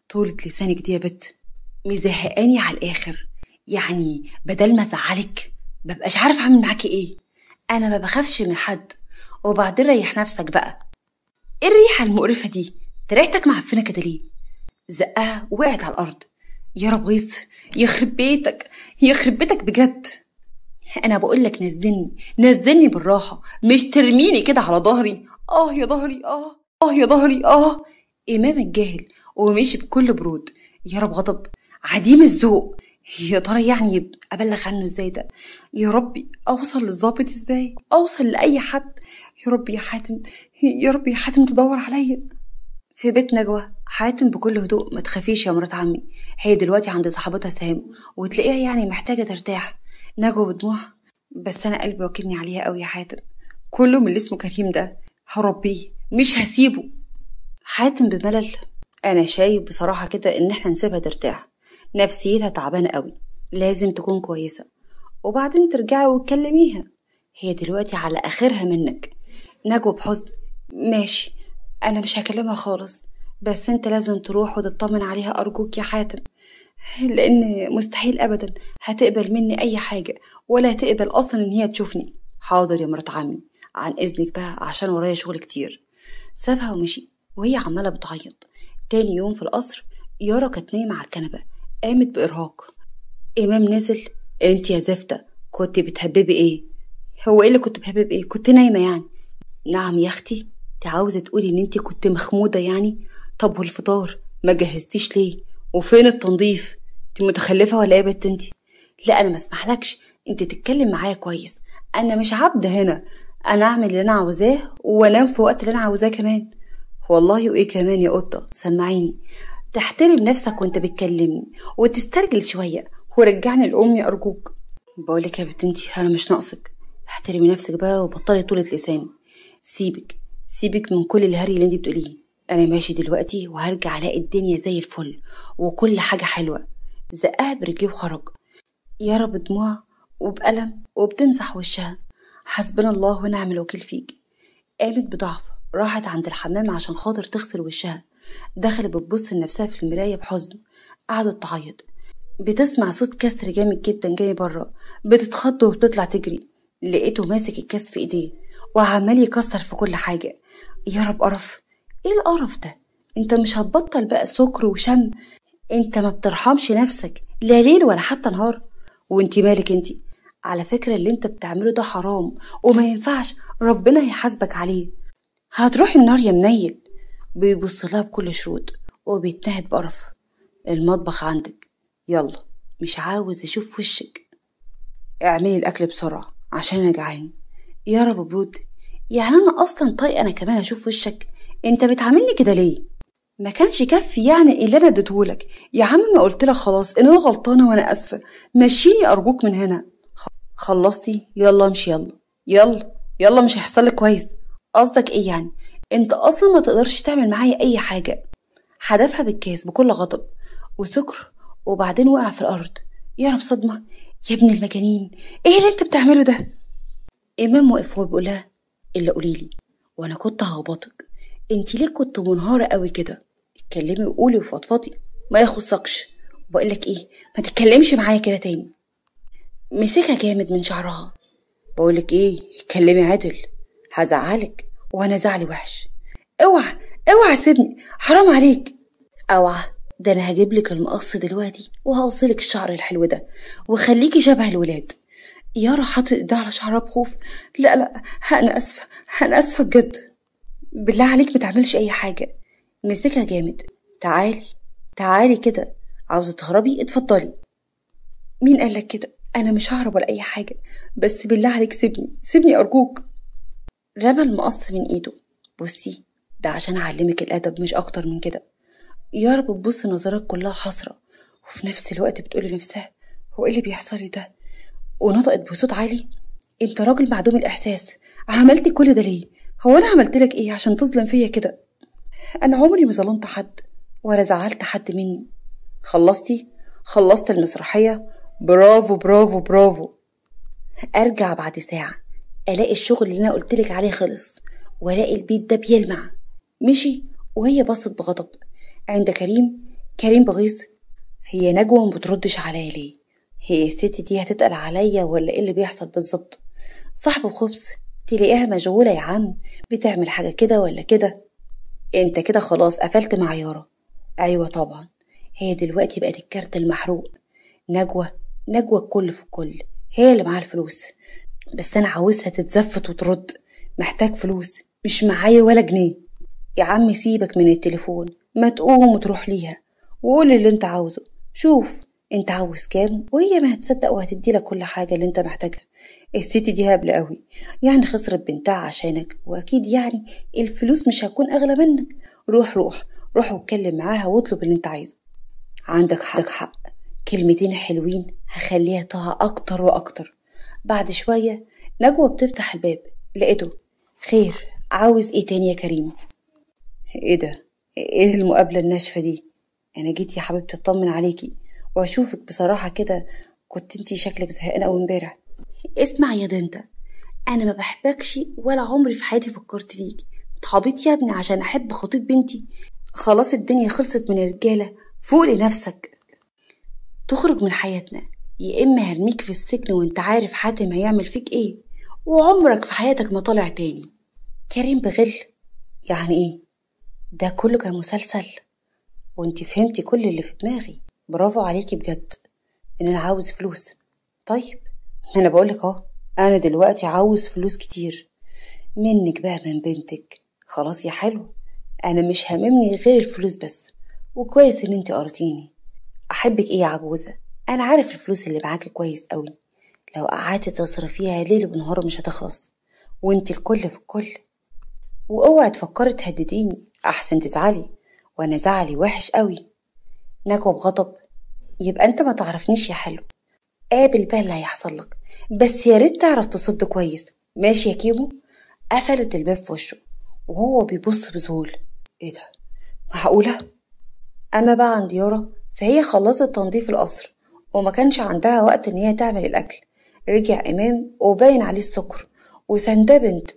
طولة لسانك دي يا بت، مزهقاني على الاخر، يعني بدل ما ازعلك مبقاش عارف اعمل معاكي ايه. انا ما بخافش من حد، وبعدين ريح نفسك بقى. ايه الريحة المقرفة دي؟ ريحتك معفنة كده ليه؟ زقها وقعت على الارض. يا رب غيظ، يخرب بيتك، يخرب بيتك بجد. انا بقولك نزلني، نزلني بالراحة، مش ترميني كده على ظهري. يا ظهري، يا ظهري. امام الجاهل ومشي بكل برود. يا رب غضب، عديم الذوق، يا ترى يعني ابلغ عنه ازاي ده؟ يا ربي اوصل للظابط ازاي؟ اوصل لاي حد؟ يا رب يا حاتم، يا رب يا حاتم تدور عليا. في بيت نجوى، حاتم بكل هدوء، ما تخافيش يا مرات عمي، هي دلوقتي عند صاحبتها سهام وتلاقيها يعني محتاجة ترتاح. نجوى بدموع، بس انا قلبي واكلني عليها قوي يا حاتم، كله من اللي اسمه كريم ده، هربيه مش هسيبه. حاتم بملل، انا شايف بصراحة كده ان احنا نسيبها ترتاح، نفسيتها تعبانة قوي، لازم تكون كويسة، وبعدين ترجعي وتكلميها، هي دلوقتي على اخرها منك. نجوى بحزن، ماشي، انا مش هكلمها خالص، بس انت لازم تروح وتطمن عليها ارجوك يا حاتم، لان مستحيل ابدا هتقبل مني اي حاجة، ولا هتقبل اصلا ان هي تشوفني. حاضر يا مرات عمي، عن اذنك بقى عشان ورايا شغل كتير. سابها ومشي وهي عمالة بتعيط. تاني يوم في القصر، يارا كانت نايمة على الكنبة، قامت بإرهاق. إمام نزل، انت يا زفتة كنت بتهببي ايه؟ هو ايه اللي كنت بهبب ايه؟ كنت نايمة يعني. نعم يا اختي، انت عاوزة تقولي ان انت كنت مخمودة يعني؟ طب والفطار ما جهزتيش ليه؟ وفين التنظيف؟ انت متخلفة ولا ايه يا بنت انت؟ لا انا ما اسمحلكش، انت تتكلم معايا كويس، انا مش عبدة هنا، انا اعمل اللي انا عاوزاه وانام في وقت اللي انا عاوزاه كمان. والله وايه كمان يا قطة؟ سمعيني، تحترم نفسك وانت بتكلمني وتسترجل شوية ورجعني لأمي أرجوك. بقولك يا بنت انتي، أنا مش ناقصك، احترمي نفسك بقى وبطلي طولة لسان. سيبك من كل الهري اللي انتي بتقوليه، أنا ماشي دلوقتي وهرجع ألاقي الدنيا زي الفل وكل حاجة حلوة. زقها برجليه وخرج. يارا بدموع وبألم وبتمسح وشها، حسبنا الله ونعم الوكيل فيك. قامت بضعف، راحت عند الحمام عشان خاطر تغسل وشها، دخلت بتبص لنفسها في المراية بحزن، قعدت تعيط. بتسمع صوت كسر جامد جدا جاي بره، بتتخض وبتطلع تجري، لقيته ماسك الكاس في ايديه وعمال يكسر في كل حاجة. يا رب قرف، ايه القرف ده؟ انت مش هتبطل بقى سكر وشم؟ انت ما بترحمش نفسك لا ليل ولا حتى نهار؟ وانتي مالك انتي؟ على فكرة اللي انت بتعمله ده حرام وما ينفعش، ربنا هيحاسبك عليه، هتروح النار يا منيل. بيبص لها بكل شروط وبيتنهد بقرف. المطبخ عندك، يلا، مش عاوز اشوف وشك، اعملي الاكل بسرعة عشان انا جعان. يا رب برود، يعني انا اصلا طايقة انا كمان اشوف وشك؟ انت بتعاملني كده ليه؟ ما كانش كفي يعني اللي انا اديتهولك؟ يا عم ما قلت لك خلاص ان انا غلطانة وانا اسفة، مشيني ارجوك من هنا. خلصتي؟ يلا امشي، يلا مش هيحصل لك كويس. قصدك ايه يعني؟ انت اصلا ما تقدرش تعمل معايا اي حاجة. حدفها بالكاس بكل غضب وسكر وبعدين وقع في الارض. يا رب صدمة، يا ابن المجانين، ايه اللي انت بتعمله ده؟ امام وقف وبيقولها، الا قوليلي وانا كنت هخبطك، انت ليه كنت منهارة قوي كده؟ اتكلمي وقولي وفضفضي، ما يخصكش. بقولك ايه، ما تتكلمش معايا كده تاني. مسكها جامد من شعرها. بقولك ايه، اتكلمي عدل، هزعلك وانا زعلي وحش. اوعى اوعى سيبني، حرام عليك. اوعى، ده انا هجيبلك المقص دلوقتي وهوصلك الشعر الحلو ده وخليكي شبه الولاد. يارا حاطط ايدها على شعرها بخوف. لا لا، انا اسفه، انا اسفه بجد. بالله عليك ما تعملش اي حاجه. مسكها جامد. تعالي تعالي كده، عاوزه تهربي؟ اتفضلي. مين قالك كده؟ انا مش ههرب ولا اي حاجه، بس بالله عليك سيبني سيبني ارجوك. رمى المقص من ايده. بصي، ده عشان اعلمك الادب مش اكتر من كده. يارا بتبص نظرات كلها حسره، وفي نفس الوقت بتقول لنفسها هو ايه اللي بيحصل لي ده؟ ونطقت بصوت عالي. انت راجل معدوم الاحساس، عملت كل ده ليه؟ هو انا عملت لك ايه عشان تظلم فيا كده؟ انا عمري ما ظلمت حد ولا زعلت حد مني. خلصتي؟ خلصت المسرحيه؟ برافو برافو برافو. ارجع بعد ساعه الاقي الشغل اللي انا قلتلك عليه خلص، والاقي البيت ده بيلمع. مشي وهي بصت بغضب عند كريم. كريم بغيظ. هي نجوى ما بتردش عليا ليه؟ هي الست دي هتتقل عليا ولا ايه اللي بيحصل بالظبط؟ صاحب خبز تلاقيها مشغوله يا عم، بتعمل حاجه كده ولا كده. انت كده خلاص قفلت مع يارا؟ ايوه طبعا، هي دلوقتي بقت الكارت المحروق. نجوى، نجوى الكل في الكل، هي اللي معاها الفلوس، بس انا عاوزها تتزفت وترد. محتاج فلوس، مش معايا ولا جنيه. يا عم سيبك من التليفون، ما تقوم وتروح ليها وقول اللي انت عاوزه. شوف انت عاوز كام وهي ما هتصدق وهتديلك كل حاجة اللي انت محتاجها. الست دي هبلة قوي، يعني خسرت بنتها عشانك، واكيد يعني الفلوس مش هتكون اغلى منك. روح روح روح واتكلم معاها واطلب اللي انت عايزه. عندك حق، كلمتين حلوين هخليها تقع اكتر واكتر. بعد شوية نجوى بتفتح الباب، لقيته. خير، عاوز ايه تاني يا كريم؟ ايه ده؟ ايه المقابلة الناشفة دي؟ انا جيت يا حبيبتي اطمن عليكي واشوفك. بصراحة كده كنت انتي شكلك زهقانة اوي امبارح. اسمع يا دنتا، انا ما بحبكش ولا عمري في حياتي فكرت فيك. اتعبيت يا ابني عشان احب خطيب بنتي؟ خلاص الدنيا خلصت من الرجالة، فوق لنفسك. تخرج من حياتنا يا اما هرميك في السجن وانت عارف حاتم هيعمل فيك ايه، وعمرك في حياتك ما طالع تاني. كريم بغل. يعني ايه ده كله؟ كان مسلسل وانتي فهمتي كل اللي في دماغي. برافو عليكي بجد. ان انا عاوز فلوس؟ طيب انا بقولك اهو، انا دلوقتي عاوز فلوس كتير منك بقى من بنتك. خلاص يا حلو، انا مش هاممني غير الفلوس بس، وكويس ان انتي قرتيني. احبك ايه يا عجوزة؟ انا عارف الفلوس اللي معاكي كويس قوي، لو قعدتي تصرفيها ليل ونهار مش هتخلص، وانتي الكل في الكل. واوعي تفكري تهدديني احسن تزعلي، وانا زعلي وحش قوي. نجوى بغضب. يبقى انت ما تعرفنيش يا حلو. قابل بقى اللي هيحصل لك، بس يا ريت تعرف تصد كويس. ماشي يا كيمو. قفلت الباب في وشه وهو بيبص بذهول. ايه ده؟ معقولة؟ اما بقى عند يارا فهي خلصت تنظيف القصر وما كانش عندها وقت ان هي تعمل الاكل. رجع امام وباين عليه السكر وسنداه بنت.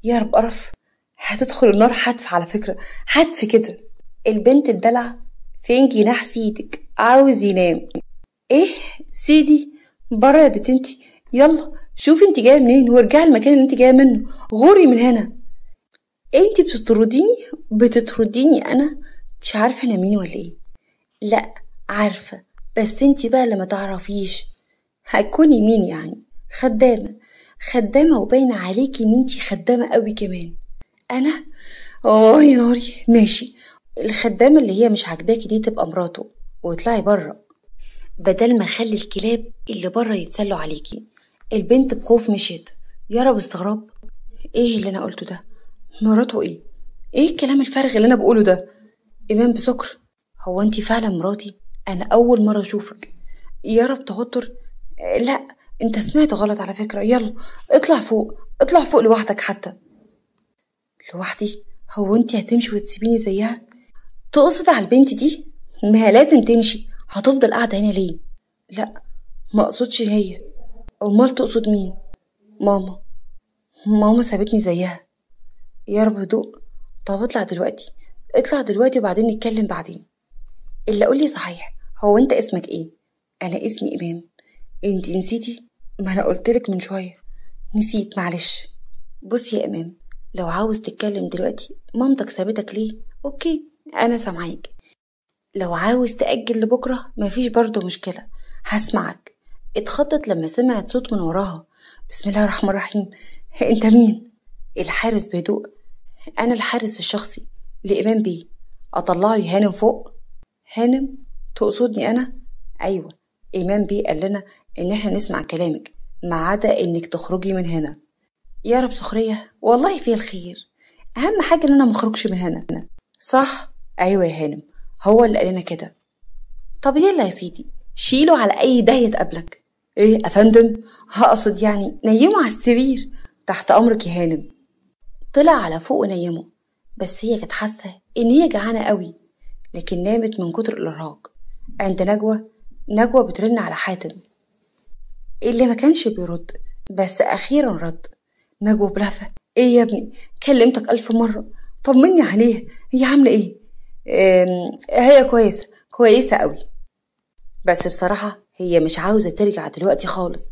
يا رب قرف، هتدخل النار حتف على فكرة، حتف كده. البنت بدلع. فين جناح سيدك؟ عاوز ينام. ايه سيدي؟ بره يا بنتي، يلا شوفي انت جايه منين وارجعي المكان اللي انت جايه منه، غوري من هنا. انت بتطرديني انا مش عارفه انا مين ولا ايه؟ لا عارفه، بس انت بقى اللي ما تعرفيش. هتكوني مين يعني؟ خدامه وباينه عليكي ان انت خدامه قوي كمان. انا؟ يا ناري. ماشي، الخدامه اللي هي مش عاجباكي دي تبقى مراته واطلعي بره، بدل ما اخلي الكلاب اللي بره يتسلوا عليكي. البنت بخوف مشيت. يارا باستغراب. ايه اللي انا قلته ده؟ مراته ايه؟ ايه الكلام الفارغ اللي انا بقوله ده؟ ايمان بسكر. هو انتي فعلا مراتي؟ انا اول مره اشوفك. يارا بتهطر. لا انت سمعت غلط على فكره. يلا اطلع فوق، اطلع فوق لوحدك. حتى لوحدي؟ هو انتي هتمشي وتسيبيني زيها؟ تقصد على البنت دي؟ ما لازم تمشي، هتفضل قاعده هنا ليه؟ لا ما اقصدش هي. امال تقصد مين؟ ماما سابتني زيها. يا رب هدوء. طب اطلع دلوقتي، اطلع دلوقتي وبعدين نتكلم بعدين. اللي قولي صحيح، هو انت اسمك ايه؟ انا اسمي ايمان. انت نسيتي؟ ما انا قلتلك من شويه. نسيت، معلش. بصي يا امام، لو عاوز تتكلم دلوقتي مامتك سابتك ليه؟ اوكي، انا سامعاك. لو عاوز تأجل لبكره مفيش برضه مشكله، هسمعك. اتخضت لما سمعت صوت من وراها. بسم الله الرحمن الرحيم. انت مين؟ الحارس بهدوء. انا الحارس الشخصي لإمام بيه. اطلعه يهانم فوق؟ هانم؟ تقصدني انا؟ ايوه، إمام بيه قال لنا ان احنا نسمع كلامك ما عدا انك تخرجي من هنا. يا رب سخرية، والله فيه الخير. اهم حاجة ان انا مخرجش من هنا. صح؟ ايوه يا هانم، هو اللي قال لنا كده. طب يلا يا سيدي، شيله على اي داهية تقابلك. ايه افندم؟ هقصد يعني نيمه على السرير. تحت امرك يا هانم. طلع على فوق ونيمه، بس هي كانت حاسة ان هي جعانة قوي، لكن نامت من كتر الارهاق. عند نجوى بترن على حاتم اللي ما كانش بيرد، بس اخيرا رد. نجوى بلهفة: ايه يا ابني؟ كلمتك 1000 مرة، طمني عليها، هي عاملة ايه؟ هي كويسة قوي، بس بصراحة هي مش عاوزة ترجع دلوقتي خالص.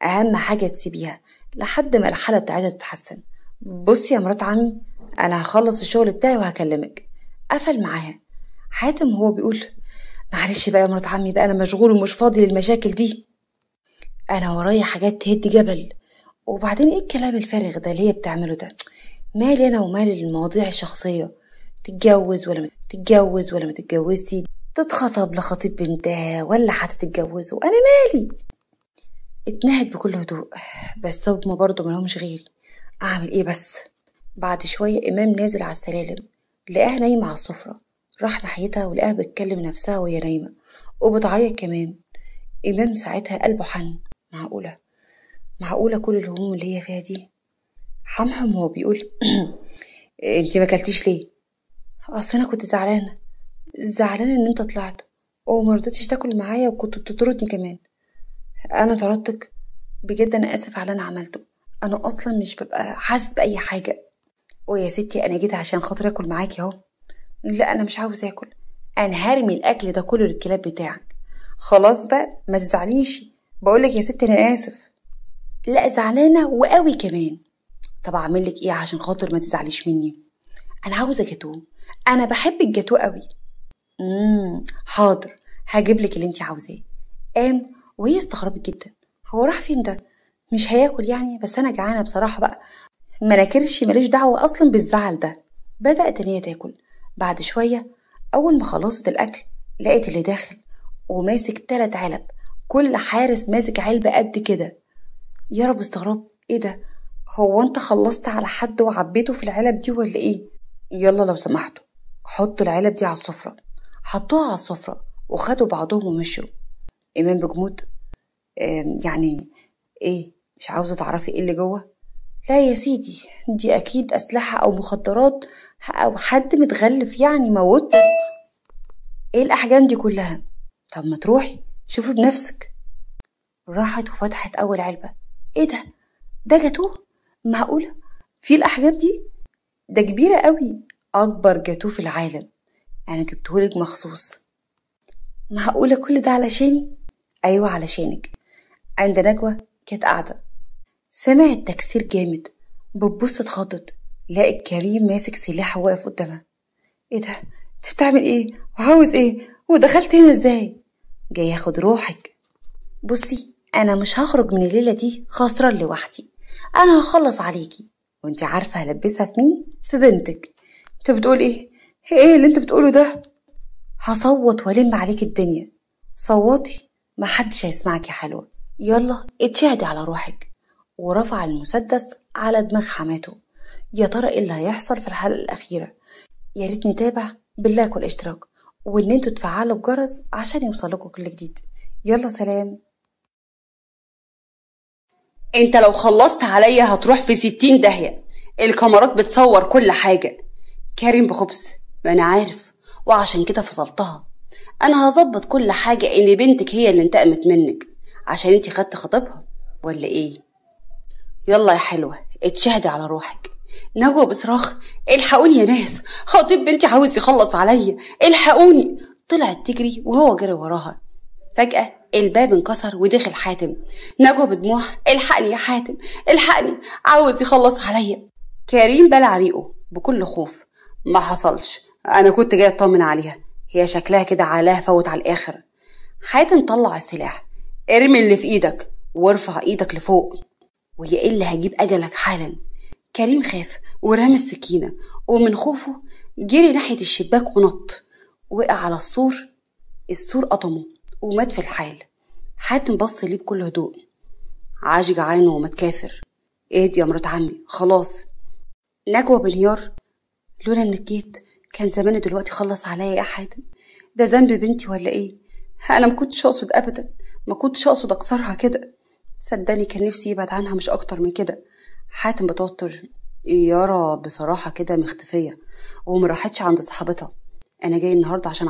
اهم حاجة تسيبيها لحد ما الحالة بتاعتها تتحسن. بصي يا مرات عمي، انا هخلص الشغل بتاعي وهكلمك. قفل معاها. حاتم هو بيقول: معلش بقى يا مرات عمي، بقى انا مشغول ومش فاضي للمشاكل دي، انا ورايا حاجات تهد جبل. وبعدين ايه الكلام الفارغ ده اللي هي بتعمله ده؟ مالي انا ومال المواضيع الشخصيه، تتجوز ولا ما تتجوزي، تتخطب لخطيب بنتها ولا هتتجوزوا، انا مالي. اتنهد بكل هدوء، بس هم برضه ملهمش غيري. اعمل ايه بس؟ بعد شويه امام نازل على السلالم، لقاها نايمه على السفره. راح ناحيتها ولقاها بتكلم نفسها وهي نايمه وبتعيط كمان. امام ساعتها قلبه حن. معقوله كل الهموم اللي هي فيها دي؟ حمحم هو بيقول: انتي ما كلتيش ليه؟ اصل انا كنت زعلانه ان انت طلعت ومرضتش تاكل معايا وكنت بتطردني كمان. انا طردتك؟ بجد انا اسف على اللي انا عملته، انا اصلا مش ببقى حاسس باي حاجه. ويا ستي انا جيت عشان خاطر اكل معاكي اهو. لا انا مش عاوز اكل، انا هرمي الاكل ده كله للكلاب بتاعك. خلاص بقى ما تزعليش، بقولك يا ستي انا اسف. لا زعلانه وقوي كمان. طب اعمل لك ايه عشان خاطر ما تزعليش مني؟ انا عاوزه جاتوه، انا بحب الجاتوه قوي. حاضر، هجيب لك اللي انت عاوزاه. قام وهي استغربت جدا، هو راح فين ده؟ مش هياكل يعني؟ بس انا جعانه بصراحه بقى. مناكرش ماليش دعوه اصلا بالزعل ده. بدات ان هي تاكل. بعد شويه اول ما خلصت الاكل لقيت اللي داخل وماسك 3 علب، كل حارس ماسك علبه قد كده. يا رب استغرب، ايه ده؟ هو انت خلصت على حد وعبيته في العلب دي ولا ايه؟ يلا لو سمحتوا حطوا العلب دي على السفرة. حطوها على السفرة وخدوا بعضهم ومشوا. إمام بجمود: يعني ايه؟ مش عاوزة تعرفي ايه اللي جوه؟ لا يا سيدي، دي اكيد اسلحة او مخدرات او حد متغلف يعني موته. ايه الاحجام دي كلها؟ طب ما تروحي شوفي بنفسك. راحت وفتحت اول علبة. ايه ده؟ ده جاتوه؟ معقولة في الاحجام دي؟ ده كبيرة قوي، اكبر جاتوه في العالم، انا جبتهولك مخصوص. معقولة كل ده علشاني؟ ايوه علشانك. عند نجوى كانت قاعدة، سمعت تكسير جامد، بتبص اتخضت، لقت كريم ماسك سلاح واقف قدامها. ايه ده؟ انت بتعمل ايه وعاوز ايه ودخلت هنا ازاي؟ جاي اخد روحك. بصي انا مش هخرج من الليلة دي خسران لوحدي، انا هخلص عليكي، وانت عارفة هلبسها في مين؟ في بنتك. انت بتقول ايه؟ ايه اللي انت بتقوله ده؟ هصوت والم عليك الدنيا. صوتي، محدش هيسمعك يا حلوة. يلا اتشهدي على روحك. ورفع المسدس على دماغ حماته. يا ترى ايه اللي هيحصل في الحلقة الأخيرة؟ يا ريت نتابع بالله كل اشتراك، وان انتوا تفعلوا الجرس عشان يوصلكوا كل جديد. يلا سلام. انت لو خلصت عليا هتروح في 60 داهية، الكاميرات بتصور كل حاجة. كريم بخبز، ما انا عارف، وعشان كده فصلتها. انا هظبط كل حاجة ان بنتك هي اللي انتقمت منك عشان انتي خدت خطيبها ولا ايه؟ يلا يا حلوة اتشهدي على روحك. نجوى بصراخ: الحقوني يا ناس، خطيب بنتي عاوز يخلص عليا، الحقوني. طلعت تجري وهو جري وراها. فجأة الباب انكسر ودخل حاتم. نجوى بدموع: الحقني يا حاتم، الحقني، عاوز يخلص عليا. كريم بلع ريقه بكل خوف: ما حصلش، انا كنت جاي اطمن عليها، هي شكلها كده علاها فوت على الاخر. حاتم طلع السلاح: ارمي اللي في ايدك وارفع ايدك لفوق، وهي ايه اللي هجيب اجلك حالا. كريم خاف ورمى السكينة، ومن خوفه جري ناحية الشباك ونط، وقع على السور قطمه ومات في الحال. حاتم بص ليه بكل هدوء: عاش جعان ومات كافر، اهدي يا مرات عمي خلاص. نجوى بنيار: لولا انك جيت كان زماني دلوقتي خلص عليا يا حاتم، ده ذنب بنتي ولا ايه؟ انا ما كنتش اقصد ابدا، ما كنتش اقصد اكسرها كده، صدقني كان نفسي يبعد عنها مش اكتر من كده. حاتم بتوتر: يارا بصراحة كده مختفية ومراحتش عند صحابتها، انا جاي النهاردة عشان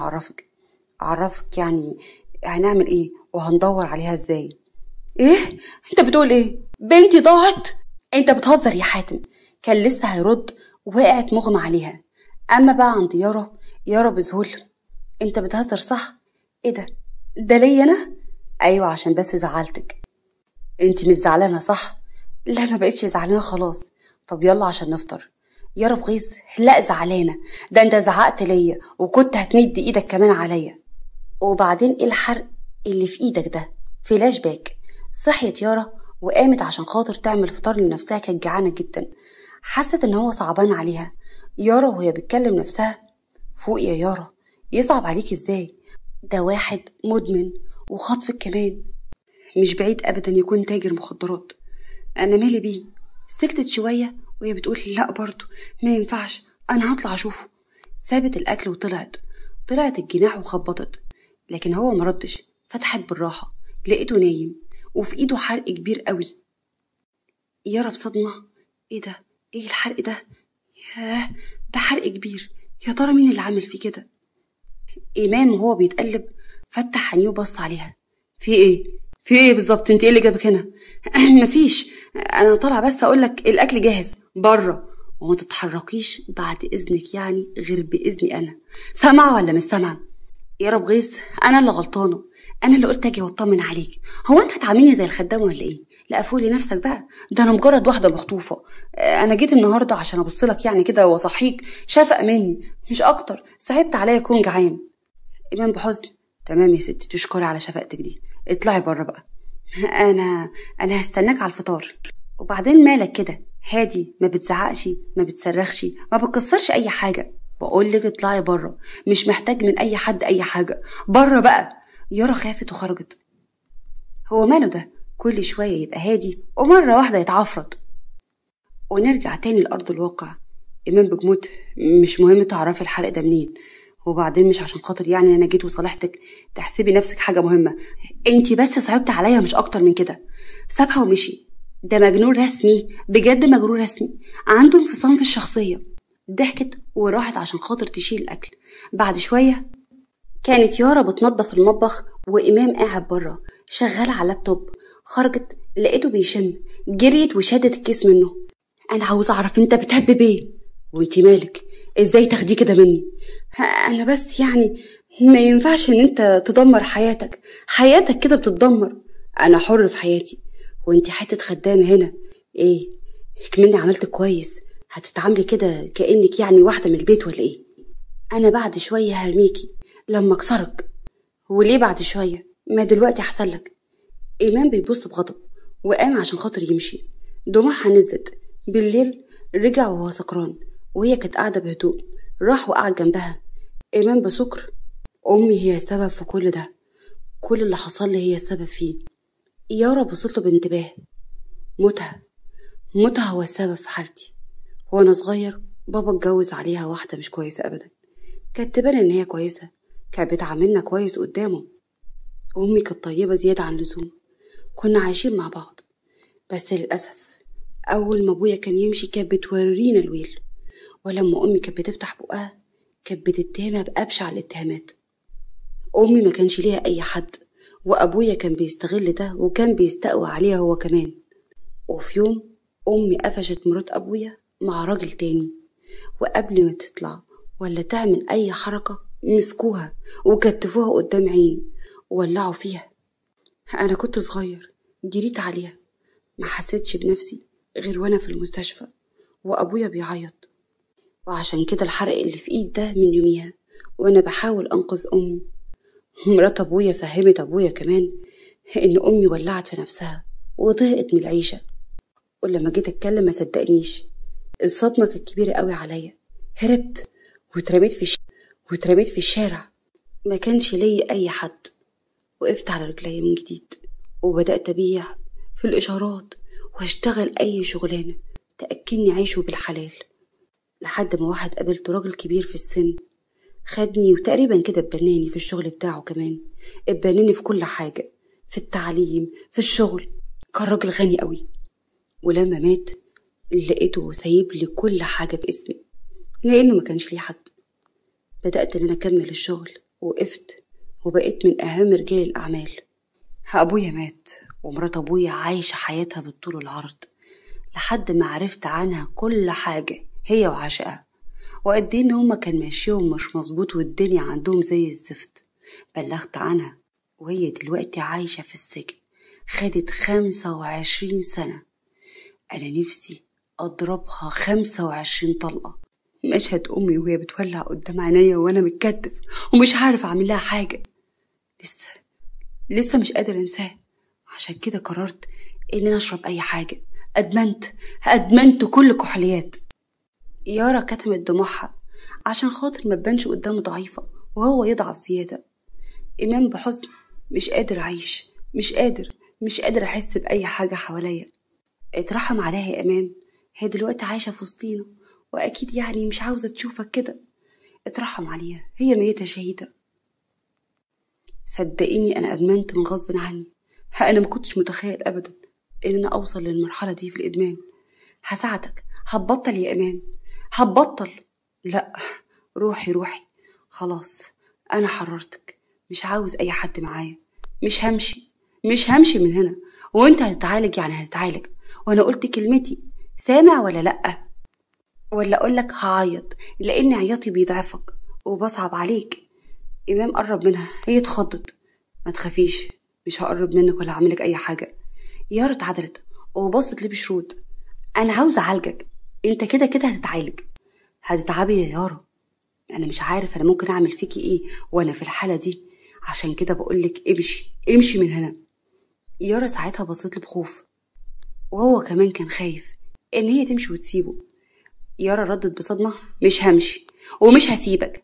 اعرفك يعني هنعمل ايه وهندور عليها ازاي. ايه انت بتقول ايه؟ بنتي ضاعت؟ انت بتهزر يا حاتم. كان لسه هيرد وقعت مغمى عليها. اما بقى عند يارا بذهول: انت بتهزر صح؟ ايه ده ليا انا؟ ايوه عشان بس زعلتك. انت مش زعلانه صح؟ لا ما بقتش زعلانه خلاص. طب يلا عشان نفطر. يارا بغيظ: لا زعلانه، ده انت زعقت ليا وكنت هتمد ايدك كمان عليا. وبعدين ايه الحرق اللي في ايدك ده؟ فلاش باك. صحيت يارا وقامت عشان خاطر تعمل فطار لنفسها، كانت جعانه جدا. حست ان هو صعبان عليها. يارا وهي بتكلم نفسها: فوق يا يارا، يصعب عليك ازاي؟ ده واحد مدمن وخاطفك كمان، مش بعيد ابدا يكون تاجر مخدرات، انا مالي بيه. سكتت شويه وهي بتقول: لا برضه ما ينفعش، انا هطلع اشوفه. سابت الاكل وطلعت الجناح وخبطت، لكن هو مردش. فتحت بالراحه لقيته نايم وفي ايده حرق كبير قوي. يارا بصدمه: ايه ده؟ ايه الحرق ده؟ ياه، ده حرق كبير، يا ترى مين اللي عامل فيه كده؟ إمام وهو بيتقلب فتح عينيه وبص عليها: في ايه بالظبط؟ انت ايه اللي جابك هنا؟ مفيش، انا طالعه بس اقولك الاكل جاهز بره، وما تتحركيش بعد اذنك يعني غير باذني انا. سامعه ولا مش سامعه؟ يا رب غيث، انا اللي غلطانه، انا اللي قلت اجي واطمن عليك. هو انت هتعاملني زي الخدامه ولا ايه؟ لا فولي نفسك بقى، ده انا مجرد واحده مخطوفه. انا جيت النهارده عشان ابص لك يعني كده واصحيك شفقه مني مش اكتر، صعبت عليا اكون جعان. إمام بحزن: تمام يا ستي، تشكري على شفقتك دي، اطلعي بره بقى، انا هستناك على الفطار. وبعدين مالك كده هادي، ما بتزعقش ما بتصرخش ما بتكسرش اي حاجه، بقول لك اطلعي بره، مش محتاج من اي حد اي حاجه، بره بقى. يارا خافت وخرجت. هو ماله ده كل شويه يبقى هادي ومره واحده يتعفرط؟ ونرجع تاني لارض الواقع. إمام بجمود: مش مهم تعرفي الحرق ده منين، وبعدين مش عشان خاطر يعني انا جيت وصالحتك تحسبي نفسك حاجه مهمه، انتي بس صعبت عليا مش اكتر من كده. سابها ومشي. ده مجنون رسمي، بجد مجنون رسمي، عنده انفصام في الشخصيه. ضحكت وراحت عشان خاطر تشيل الاكل. بعد شويه كانت يارا بتنظف المطبخ وإمام قاعد بره شغال على اللابتوب. خرجت لقيته بيشم، جريت وشدت الكيس منه: انا عاوز اعرف انت بتهبب ايه؟ وانتي مالك؟ ازاي تاخديه كده مني؟ انا بس يعني ما ينفعش ان انت تدمر حياتك كده بتتدمر، انا حر في حياتي، وانتي حتة خدامة هنا ايه؟ كمني عملت كويس هتتعاملي كده كأنك يعني واحدة من البيت ولا ايه؟ انا بعد شوية هرميكي لما اكسرك. وليه بعد شوية؟ ما دلوقتي احسن لك. إمام بيبص بغضب وقام عشان خاطر يمشي. دموعها نزلت. بالليل رجع وهو سكران وهي كانت قاعدة بهدوء. راح وقعد جنبها. إمام بسكر: أمي هي السبب في كل ده، كل اللي حصل لي هي السبب فيه. يارا بصت له بانتباه: موتها هو السبب في حالتي، وانا صغير بابا اتجوز عليها واحدة مش كويسة أبدا، كانت تبان إن هي كويسة، كانت بتعاملنا كويس قدامه. أمي كانت طيبة زيادة عن اللزوم، كنا عايشين مع بعض، بس للأسف أول ما أبويا كان يمشي كانت بتورينا الويل، ولما أمي كانت بتفتح بقها كانت بتتهمها بأبشع الاتهامات. أمي ما كانش ليها أي حد، وأبويا كان بيستغل ده وكان بيستقوى عليها هو كمان. وفي يوم أمي قفشت مرات أبويا مع راجل تاني، وقبل ما تطلع ولا تعمل أي حركة مسكوها وكتفوها قدام عيني وولعوا فيها. أنا كنت صغير، جريت عليها، ما حسيتش بنفسي غير وأنا في المستشفى وأبويا بيعيط. وعشان كده الحرق اللي في إيد ده من يوميها وأنا بحاول أنقذ أمي. مرات أبويا فهمت أبويا كمان إن أمي ولعت في نفسها وضاقت من العيشة، ولما جيت أتكلم ما صدقنيش. الصدمة كانت كبيرة قوي عليا، هربت واترميت في الشارع. ما كانش ليا أي حد. وقفت على رجلي من جديد وبدأت أبيع في الإشارات واشتغل أي شغلانة تأكلني عيشه بالحلال، لحد ما واحد قابلته راجل كبير في السن، خدني وتقريبا كده اتبناني في الشغل بتاعه كمان، اتبناني في كل حاجة، في التعليم، في الشغل. كان راجل غني قوي. ولما مات لقيته سايب لي كل حاجة باسمي لأنه ما كانش ليه حد. بدأت إن أنا أكمل الشغل، وقفت وبقيت من أهم رجال الأعمال. أبويا مات ومرات أبويا عايشة حياتها بالطول والعرض، لحد ما عرفت عنها كل حاجة هي وعشقها، وقد إيه إن هما كان ماشيهم مش مظبوط والدنيا عندهم زي الزفت. بلغت عنها وهي دلوقتي عايشة في السجن، خدت 25 سنة. أنا نفسي أضربها 25 طلقة. مشهد أمي وهي بتولع قدام عينيا وأنا متكتف ومش عارف أعمل لها حاجة، لسه مش قادر أنساه. عشان كده قررت إن أنا أشرب أي حاجة. أدمنت كل كحوليات. يارا كتمت دموعها عشان خاطر ما تبانش قدامه ضعيفة وهو يضعف زيادة. إمام بحزن مش قادر أعيش، مش قادر أحس بأي حاجة حواليا. اترحم عليها يا إمام، هي دلوقتي عايشة في وسطينا وأكيد يعني مش عاوزة تشوفك كده. اترحم عليها، هي ميتة شهيدة. صدقيني أنا أدمنت من غصب عني. أنا ما كنتش متخيل أبدا إن أنا أوصل للمرحلة دي في الإدمان. هساعدك، هتبطل يا إمام، هتبطل. لا، روحي خلاص، أنا حررتك، مش عاوز أي حد معايا، مش همشي من هنا. وانت هتتعالج يعني هتتعالج، وانا قلت كلمتي، سامع ولا لأ؟ ولا اقولك هعيط لان عياطي بيضعفك وبصعب عليك. إمام قرب منها، هي اتخضت. ما تخافيش، مش هقرب منك ولا هعملك اي حاجة. يارا اتعدلت وبصت لي بشروط. انا عاوزة اعالجك، انت كده هتتعالج. هتتعبي يا يارا، انا مش عارف انا ممكن اعمل فيكي ايه وانا في الحالة دي، عشان كده بقولك امشي من هنا. يارا ساعتها بصت لي بخوف، وهو كمان كان خايف ان هي تمشي وتسيبه. يارا ردت بصدمة، مش همشي ومش هسيبك،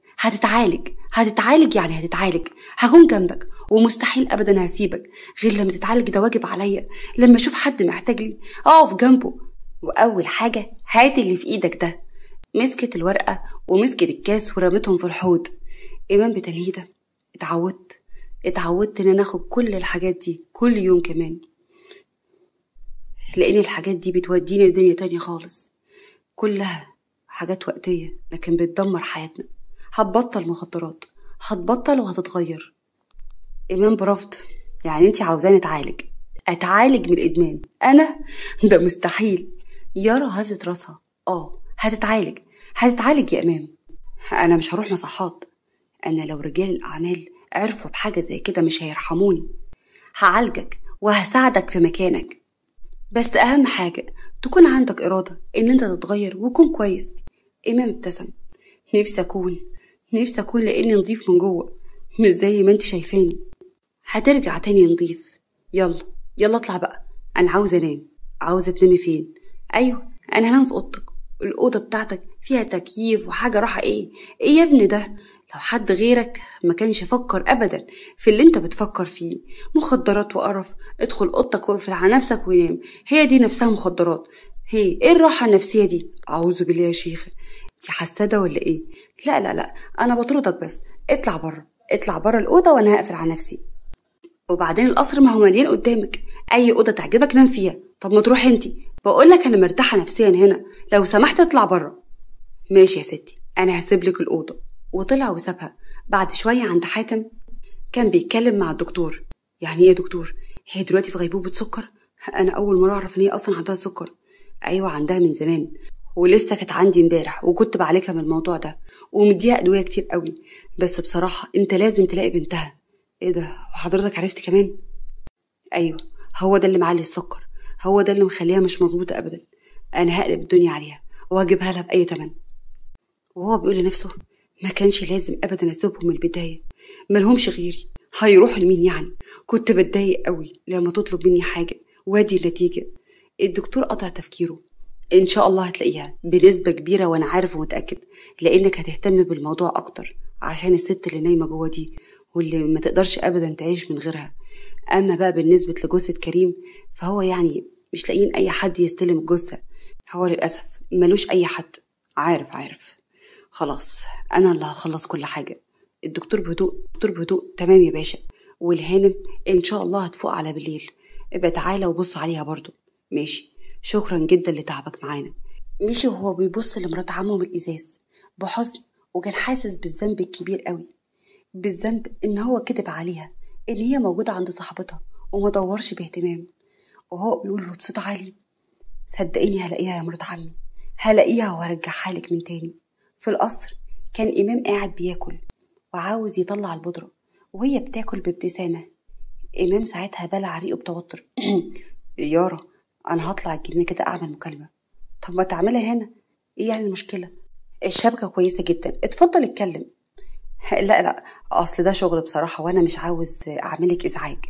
هتتعالج يعني هتتعالج، هكون جنبك ومستحيل ابدا هسيبك غير لما تتعالج، ده واجب عليا. لما اشوف حد محتاج لي اقف جنبه. واول حاجة هات اللي في ايدك ده. مسكت الورقة ومسكت الكاس ورمتهم في الحوض. إمام بتنهيدة، اتعودت ان انا اخد كل الحاجات دي كل يوم كمان، لان الحاجات دي بتوديني لدنيا تانية خالص، كلها حاجات وقتية لكن بتدمر حياتنا. هتبطل مخدرات، هتبطل وهتتغير. إمام برفض، يعني انتي عاوزاني اتعالج من الادمان؟ انا ده مستحيل. يارا هزت راسها، هتتعالج يا إمام. انا مش هروح مصحات، انا لو رجال الاعمال عرفوا بحاجة زي كده مش هيرحموني. هعالجك وهساعدك في مكانك، بس اهم حاجة تكون عندك إرادة ان انت تتغير وكون كويس. إمام ابتسم، نفسي اكون لاني نضيف من جوه، مش زي ما انت شايفاني. هترجع تاني نضيف. يلا اطلع بقى، انا عاوزة انام. عاوزة تنامي فين؟ ايوه، انا هنام في اوضتك. الأوضة بتاعتك فيها تكييف وحاجة راحة. ايه يا ابني ده؟ لو حد غيرك ما كانش فكر ابدا في اللي انت بتفكر فيه، مخدرات وقرف. ادخل اوضتك واقفل على نفسك ونام، هي دي نفسها مخدرات. ايه الراحة النفسية دي؟ اعوذ بالله يا شيخ، انت حسادة ولا ايه؟ لا، انا بطردك بس. اطلع بره الأوضة وانا هقفل على نفسي. وبعدين القصر ما هو مليان قدامك، اي أوضة تعجبك نام فيها. طب ما تروح انتي، بقولك انا مرتاحة نفسيا هنا، لو سمحت اطلع بره. ماشي يا ستي، انا هسيبلك الأوضة. وطلع وسابها. بعد شوية عند حاتم كان بيتكلم مع الدكتور. يعني ايه يا دكتور؟ هي دلوقتي في غيبوبة سكر؟ انا اول مرة اعرف ان هي اصلا عندها سكر. ايوه عندها من زمان، ولسه كانت عندي امبارح وكنت بعالجها من الموضوع ده ومديها ادويه كتير قوي. بس بصراحه انت لازم تلاقي بنتها. ايه ده، وحضرتك عرفت كمان؟ ايوه، هو ده اللي معلي السكر، هو ده اللي مخليها مش مظبوطه ابدا. انا هقلب الدنيا عليها وهجيبها لها باي تمن. وهو بيقول لنفسه ما كانش لازم ابدا اسيبهم من البدايه، ملهمش غيري، هيروحوا لمين يعني؟ كنت بتضايق قوي لما تطلب مني حاجه وادي النتيجه. الدكتور قطع تفكيره. ان شاء الله هتلاقيها بنسبه كبيره، وانا عارف ومتاكد لانك هتهتم بالموضوع اكتر عشان الست اللي نايمه جوه دي واللي ما تقدرش ابدا تعيش من غيرها. اما بقى بالنسبه لجثه كريم فهو يعني مش لاقيين اي حد يستلم الجثه، هو للاسف ملوش اي حد. عارف خلاص، انا اللي هخلص كل حاجه. الدكتور بهدوء. تمام يا باشا. والهانم ان شاء الله هتفوق على بالليل، ابقى تعالى وبص عليها برضو. ماشي، شكرا جدا لتعبك معانا. مشي وهو بيبص لمرات عمه من الازاز بحزن، وكان حاسس بالذنب الكبير قوي، بالذنب ان هو كذب عليها ان هي موجوده عند صاحبتها وما دورش باهتمام. وهو بيقول بصوت عالي صدقيني هلاقيها يا مرات عمي، هلاقيها وهرجعها لك من تاني. في القصر كان إمام قاعد بياكل وعاوز يطلع البودرة وهي بتاكل بابتسامة. إمام ساعتها بلع ريقه بتوتر. يارا أنا هطلع الجنينة كده أعمل مكالمة. طب ما تعملها هنا، إيه يعني المشكلة؟ الشبكة كويسة جدا، اتفضل اتكلم. لا أصل ده شغل بصراحة وأنا مش عاوز أعملك إزعاج.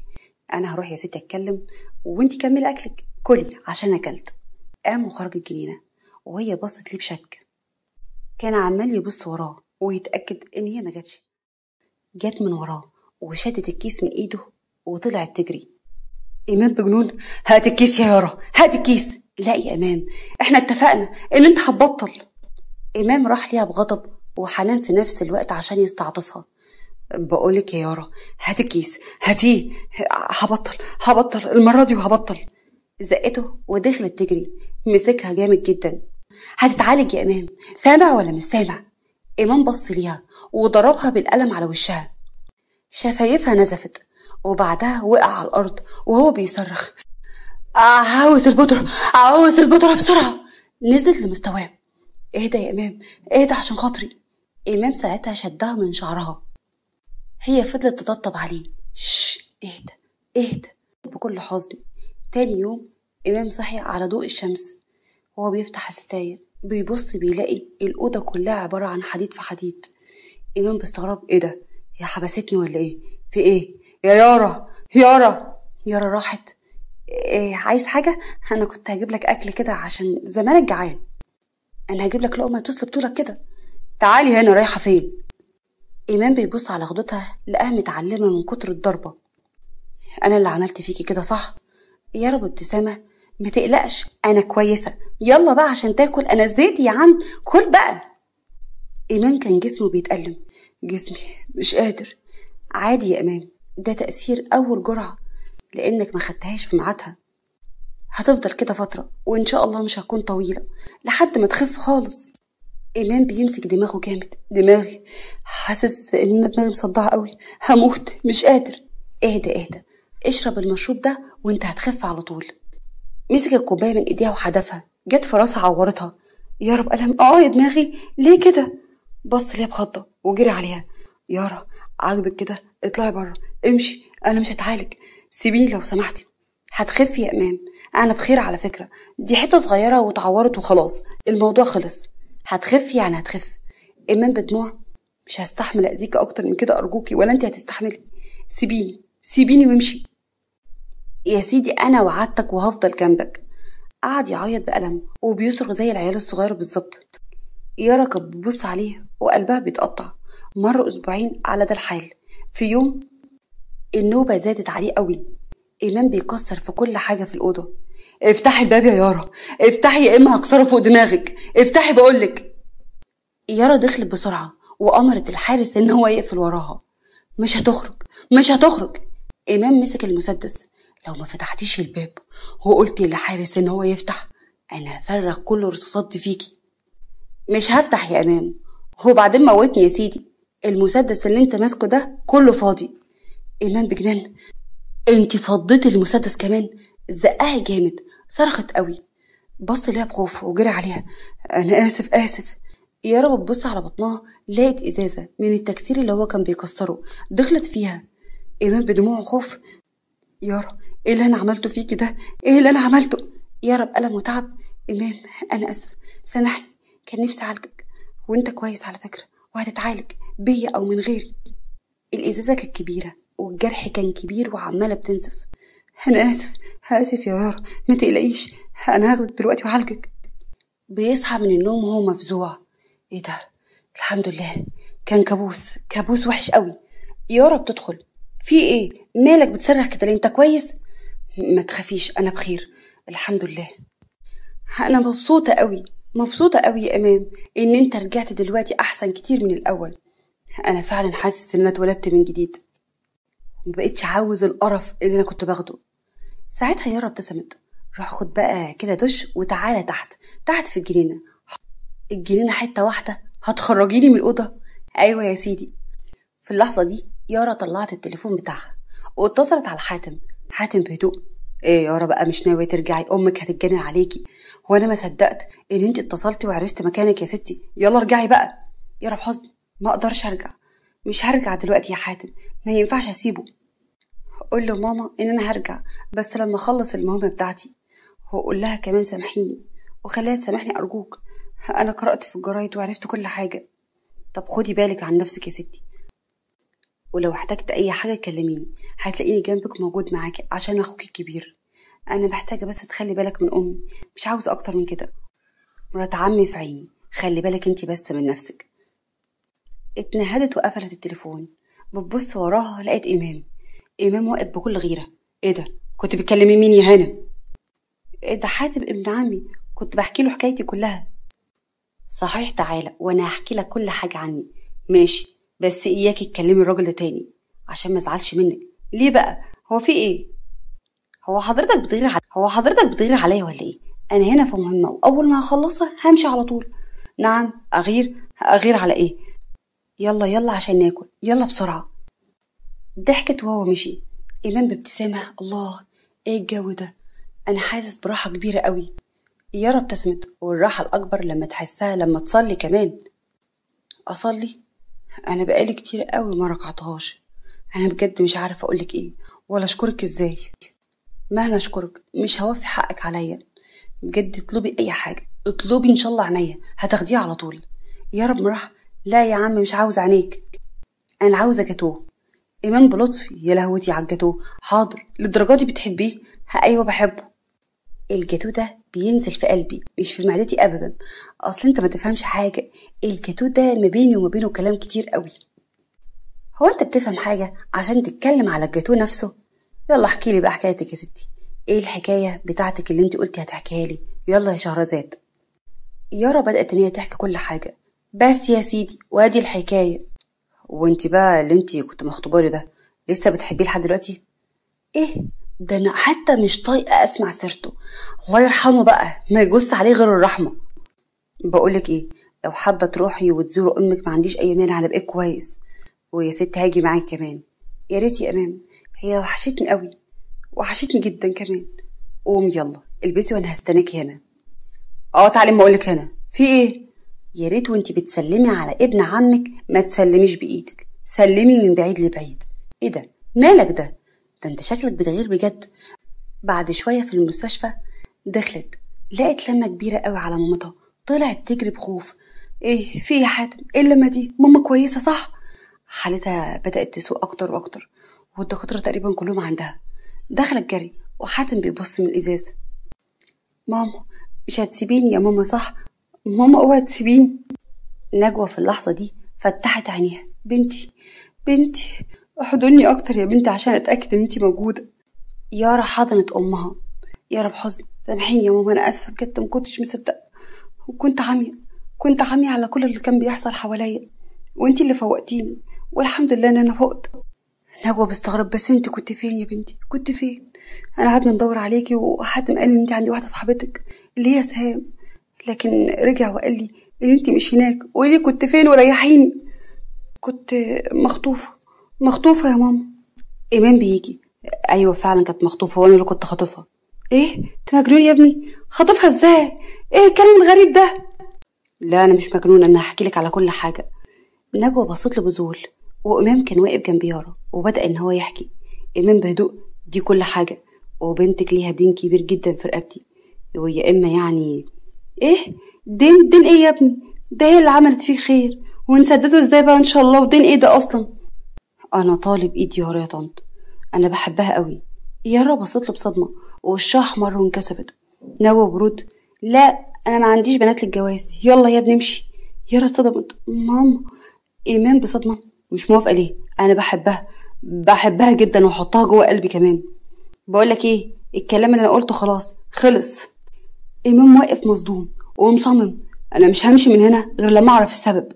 أنا هروح يا ستي أتكلم وانتي كملي أكلك، كلي عشان أكلت. قام وخرج الجنينة وهي بصت ليه بشك. كان عمال يبص وراه ويتأكد إن هي ما جاتش. جات من وراه وشدت الكيس من إيده وطلعت تجري. إمام بجنون، هات الكيس يا يارا، هات الكيس. لا يا إمام، إحنا اتفقنا إن أنت هتبطل. إمام راح ليها بغضب وحنان في نفس الوقت عشان يستعطفها. بقولك يا يارا هات الكيس، هاتيه. هبطل المرة دي وهبطل. زقته ودخلت تجري، مسكها جامد جدا. هتتعالج يا إمام، سامع ولا مش سامع؟ إمام بص ليها وضربها بالقلم على وشها، شفايفها نزفت وبعدها وقع على الأرض وهو بيصرخ عاوز البودرة بسرعة. نزلت لمستواه. اهدى يا إمام، اهدى عشان خاطري. إمام ساعتها شدها من شعرها، هي فضلت تطبطب عليه. اهدى بكل حزن. تاني يوم إمام صحي على ضوء الشمس وهو بيفتح الستاير، بيبص بيلاقي الأوضة كلها عبارة عن حديد في حديد. إمام باستغراب، ايه ده، هي حبستني ولا ايه؟ في ايه يا يارا راحت. إيه عايز حاجة؟ أنا كنت هجيب لك أكل كده عشان زمانك جعان. أنا هجيب لك لقمة تصلب طولك كده. تعالي هنا، رايحة فين؟ إمام بيبص على خدودها لقاها متعلمة من كتر الضربة. أنا اللي عملت فيكي كده صح؟ يارا بابتسامة، ما تقلقش أنا كويسة، يلا بقى عشان تاكل. أنا زيت يا عم، كل بقى. إمام كان جسمه بيتألم. جسمي مش قادر. عادي يا إمام، ده تأثير أول جرعة لأنك ما خدتهاش في ميعادها. هتفضل كده فترة وإن شاء الله مش هتكون طويلة لحد ما تخف خالص. إمام بيمسك دماغه جامد. دماغي، حاسس إن دماغي مصدعة قوي، هموت، مش قادر. اهدى اشرب المشروب ده وانت هتخف على طول. مسك الكوباية من ايديها وحدفها، جت في راسها عورتها. يا رب ألم، يا دماغي ليه كده؟ بص ليها بخضة وجري عليها. يارا عاجبك كده؟ اطلعي بره، امشي، انا مش هتعالج، سيبيني لو سمحتي. هتخفي يا إمام، انا بخير على فكرة، دي حتة صغيرة واتعورت وخلاص، الموضوع خلص. هتخفي يعني هتخف. إمام بدموع، مش هستحمل اذيكي اكتر من كده ارجوكي، ولا انت هتستحملي. سيبيني وامشي. يا سيدي انا وعدتك وهفضل جنبك. قعد يعيط بألم وبيصرخ زي العيال الصغير بالظبط. يارا كانت بتبص عليه وقلبها بيتقطع. مر أسبوعين على ده الحال. في يوم النوبة زادت عليه قوي. إمام بيكسر في كل حاجة في الأوضة. افتحي الباب يا يارا، افتحي يا إما هكسره فوق دماغك، افتحي بقولك. يارا دخلت بسرعة وأمرت الحارس إن هو يقفل وراها. مش هتخرج. إمام مسك المسدس. لو ما فتحتيش الباب وقلت للحارس إن هو يفتح، أنا هفرغ كل الرصاصات دي فيكي. مش هفتح يا إمام، هو بعدين موتني يا سيدي، المسدس اللي انت ماسكه ده كله فاضي. إمام بجنان، انت فضيتي المسدس كمان؟ زقها جامد، صرخت قوي. بص ليها بخوف وجري عليها. انا اسف اسف. يارا بتبص على بطنها، لقت ازازه من التكسير اللي هو كان بيكسره، دخلت فيها. ايمان بدموع وخوف: يارا ايه اللي انا عملته فيكي ده؟ ايه اللي انا عملته؟ يارا بألم وتعب: ايمان انا اسفه، سامحني، كان نفسي اعالجك، وانت كويس على فكره وهتتعالج بيا او من غيري. الازازه كانت كبيره والجرح كان كبير وعماله بتنزف. انا اسف اسف يا يارا، ما تقلقيش، انا هاخدك دلوقتي وهعالجك. بيصحى من النوم وهو مفزوع: ايه ده؟ الحمد لله، كان كابوس، كابوس وحش قوي. يارا بتدخل: في ايه؟ مالك بتصرخ كده ليه؟ انت كويس؟ ما تخافيش، انا بخير الحمد لله. انا مبسوطه قوي، مبسوطه قوي يا امام ان انت رجعت دلوقتي احسن كتير من الاول. انا فعلا حاسس ان انا اتولدت من جديد، مبقتش عاوز القرف اللي انا كنت باخده. ساعتها يارا ابتسمت: روح خد بقى كده دش وتعالى تحت، تحت في الجنينه. الجنينه حته واحده هتخرجيني من الاوضه؟ ايوه يا سيدي. في اللحظه دي يارا طلعت التليفون بتاعها واتصلت على حاتم. حاتم بهدوء: ايه يارا بقى، مش ناويه ترجعي؟ امك هتتجنن عليكي، وانا ما صدقت ان انت اتصلتي وعرفت مكانك يا ستي، يلا ارجعي بقى. يارا بحزن: ما اقدرش ارجع، مش هرجع دلوقتي يا حاتم، ما ينفعش اسيبه. قول له ماما ان انا هرجع بس لما اخلص المهمه بتاعتي، وقول لها كمان سامحيني وخليها تسامحني ارجوك، انا قرأت في الجرايد وعرفت كل حاجه. طب خدي بالك عن نفسك يا ستي، ولو احتجت اي حاجه كلميني، هتلاقيني جنبك موجود معاكي عشان اخوك الكبير. انا محتاجه بس تخلي بالك من امي، مش عاوزه اكتر من كده. مرات عمي في عيني، خلي بالك انتي بس من نفسك. اتنهدت وقفلت التليفون. بتبص وراها لقيت امام واقف بكل غيره. ايه ده؟ كنت بتكلمي مين يا هنا؟ ايه ده؟ حاتم ابن عمي، كنت بحكي له حكايتي كلها. صحيح، تعالى وانا هحكي لك كل حاجه عني. ماشي، بس اياكي تكلمي الراجل ده تاني عشان ما ازعلش منك. ليه بقى؟ هو في ايه؟ هو حضرتك بتغير عليا ولا ايه؟ انا هنا في مهمه واول ما هخلصها همشي على طول. نعم اغير على ايه؟ يلا يلا عشان ناكل، يلا بسرعه. ضحكت وهو مشي. ايمان بابتسامه: الله، ايه الجو ده؟ انا حاسس براحه كبيره قوي. يارا ابتسمت، والراحه الاكبر لما تحسها لما تصلي كمان. اصلي؟ انا بقالي كتير قوي ما ركعتهاش. انا بجد مش عارفه اقولك ايه ولا اشكرك ازاي. مهما اشكرك مش هوفي حقك عليا. بجد اطلبي اي حاجه، اطلبي ان شاء الله عينيا هتاخديها على طول. يا رب مرح. لا يا عم مش عاوز عينيك، انا عاوزه جاتوه. ايمان بلطفي: يا لهوتي على الجاتوه، حاضر، للدرجه دي بتحبيه؟ ايوه بحبه. الجاتوه ده بينزل في قلبي مش في معدتي ابدا. اصل انت ما تفهمش حاجه، الجاتوه ده ما بيني وما بينه كلام كتير قوي. هو انت بتفهم حاجه عشان تتكلم على الجاتوه نفسه؟ يلا احكي لي بقى حكايتك يا ستي، ايه الحكايه بتاعتك اللي انت قلتي هتحكيها لي؟ يلا يا شهرزاد. يارا بدات ان هي تحكي كل حاجه. بس يا سيدي وادي الحكايه. وانت بقى اللي انت كنت مخطوبه له ده لسه بتحبيه لحد دلوقتي؟ ايه ده، انا حتى مش طايقه اسمع سيرته، الله يرحمه بقى، ما يجوز عليه غير الرحمه. بقولك ايه، لو حابه تروحي وتزوروا امك ما عنديش اي مانع، هنبقى كويس، ويا ست هاجي معاك كمان. يا ريت يا امام، هي وحشتني قوي، وحشتني جدا كمان. قومي يلا البسي وانا هستناكي هنا. تعالي ما اقولك هنا في ايه. يا ريت وانتي بتسلمي على ابن عمك ما تسلميش بايدك، سلمي من بعيد لبعيد. ايه ده؟ مالك ده انت شكلك بتغير بجد. بعد شويه في المستشفى دخلت، لقت لمه كبيره قوي على مامتها، طلعت تجري بخوف. ايه في يا حاتم؟ ايه اللمه دي؟ ماما كويسه صح؟ حالتها بدات تسوء اكتر واكتر، والدكاتره تقريبا كلهم عندها. دخلت جري وحاتم بيبص من الازاز. ماما مش هتسيبيني يا ماما صح؟ ماما اوعي تسيبيني. نجوى في اللحظه دي فتحت عينيها. بنتي احضني اكتر يا بنتي عشان اتاكد ان انتي موجوده. يارا حضنت امها. يارا بحزن: سامحيني يا ماما، انا اسفه بجد، ما كنتش مصدقه، وكنت عاميه على كل اللي كان بيحصل حواليا، وانتي اللي فوقتيني، والحمد لله ان انا فقت. نجوى بستغرب: بس انتي كنت فين يا بنتي؟ كنت فين؟ انا قعدنا ندور عليكي، وحاتم قال ان انتي عندي واحده صاحبتك اللي هي سهام، لكن رجع وقال لي ان انتي مش هناك. قولي كنت فين وريحيني. كنت مخطوفه يا ماما. ايمان بيجي. ايوه فعلا كانت مخطوفه، وانا اللي كنت خاطفها. ايه انت مجنون يا ابني؟ خاطفها ازاي؟ ايه الكلام الغريب ده؟ لا انا مش مجنون، انا هحكي لك على كل حاجه. نجوى بصت له بذهول، وامام كان واقف جنب يارا وبدا ان هو يحكي. امام بهدوء: دي كل حاجه، وبنتك ليها دين كبير جدا في رقبتي، ويا اما يعني ايه دين ايه يا ابني؟ ده هي اللي عملت فيه خير، ونسدده ازاي بقى ان شاء الله؟ ودين ايه ده اصلا؟ انا طالب ايد يارا يا طنط، انا بحبها قوي. يارا بصت له بصدمه ووشها احمر وانكسفت. نجوى برود: لا انا ما عنديش بنات للجواز، يلا يا ابني امشي. يارا اتصدمت: ماما. ايمان بصدمه: مش موافقه ليه؟ انا بحبها جدا واحطها جوه قلبي كمان. بقولك ايه، الكلام اللي انا قلته خلاص خلص. ايمان واقف مصدوم ومصمم: انا مش همشي من هنا غير لما اعرف السبب.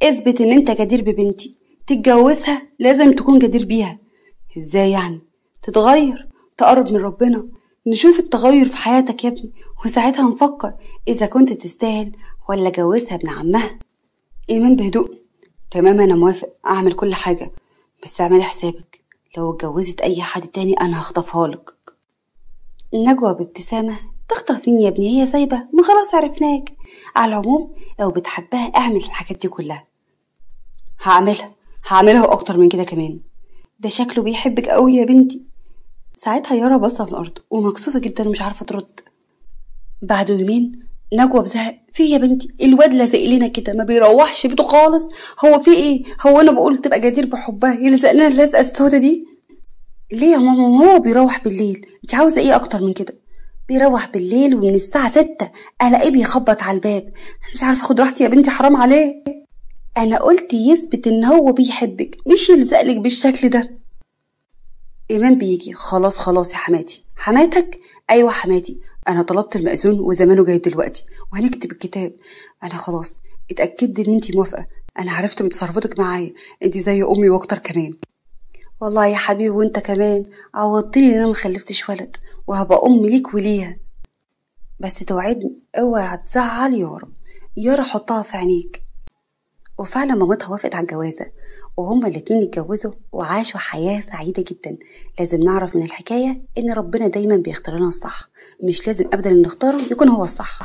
اثبت ان انت جدير ببنتي، تتجوزها لازم تكون جدير بيها. ازاي يعني؟ تتغير، تقرب من ربنا، نشوف التغير في حياتك يا ابني، وساعتها نفكر اذا كنت تستاهل ولا جوزها ابن عمها. ايمان بهدوء: تمام انا موافق اعمل كل حاجه، بس اعملي حسابك لو اتجوزت اي حد تاني انا هخطفها لك. نجوى بابتسامه: تخطف مين يا ابني؟ هي سايبه؟ ما خلاص عرفناك. على العموم لو بتحبها اعمل الحاجات دي كلها. هعملها واكتر من كده كمان. ده شكله بيحبك قوي يا بنتي. ساعتها يارا بصة في الارض ومكسوفه جدا ومش عارفه ترد. بعد يومين نجوى بزهق: في يا بنتي الواد لازق لنا كده، ما بيروحش بيته خالص. هو في ايه؟ هو انا بقول تبقى جدير بحبها يلزق لنا اللزقه السودا دي ليه يا ماما؟ هو بيروح بالليل، انت عاوزه ايه اكتر من كده؟ بيروح بالليل ومن الساعه 6 الاقيه بيخبط على الباب. مش عارفه اخد راحتي يا بنتي، حرام عليه. انا قلت يثبت ان هو بيحبك، مش يلزقلك بالشكل ده. ايمان بيجي: خلاص يا حماتي. حماتك؟ ايوه حماتي، انا طلبت المأذون وزمانه جاي دلوقتي وهنكتب الكتاب. انا خلاص اتأكدت ان انتي موافقة، انا عرفت من تصرفاتك معايا، انتي زي امي واكتر كمان. والله يا حبيبي وانت كمان عوضتني ان انا مخلفتش ولد، وهبقى ام ليك وليها. بس توعدني اوعى تزعل يارا حطها في عينيك. وفعلا مامتها وافقت على الجوازة، وهما الاتنين اتجوزوا وعاشوا حياة سعيدة جدا. لازم نعرف من الحكاية ان ربنا دايما بيختار لنا الصح، مش لازم ابدا ان نختاره يكون هو الصح.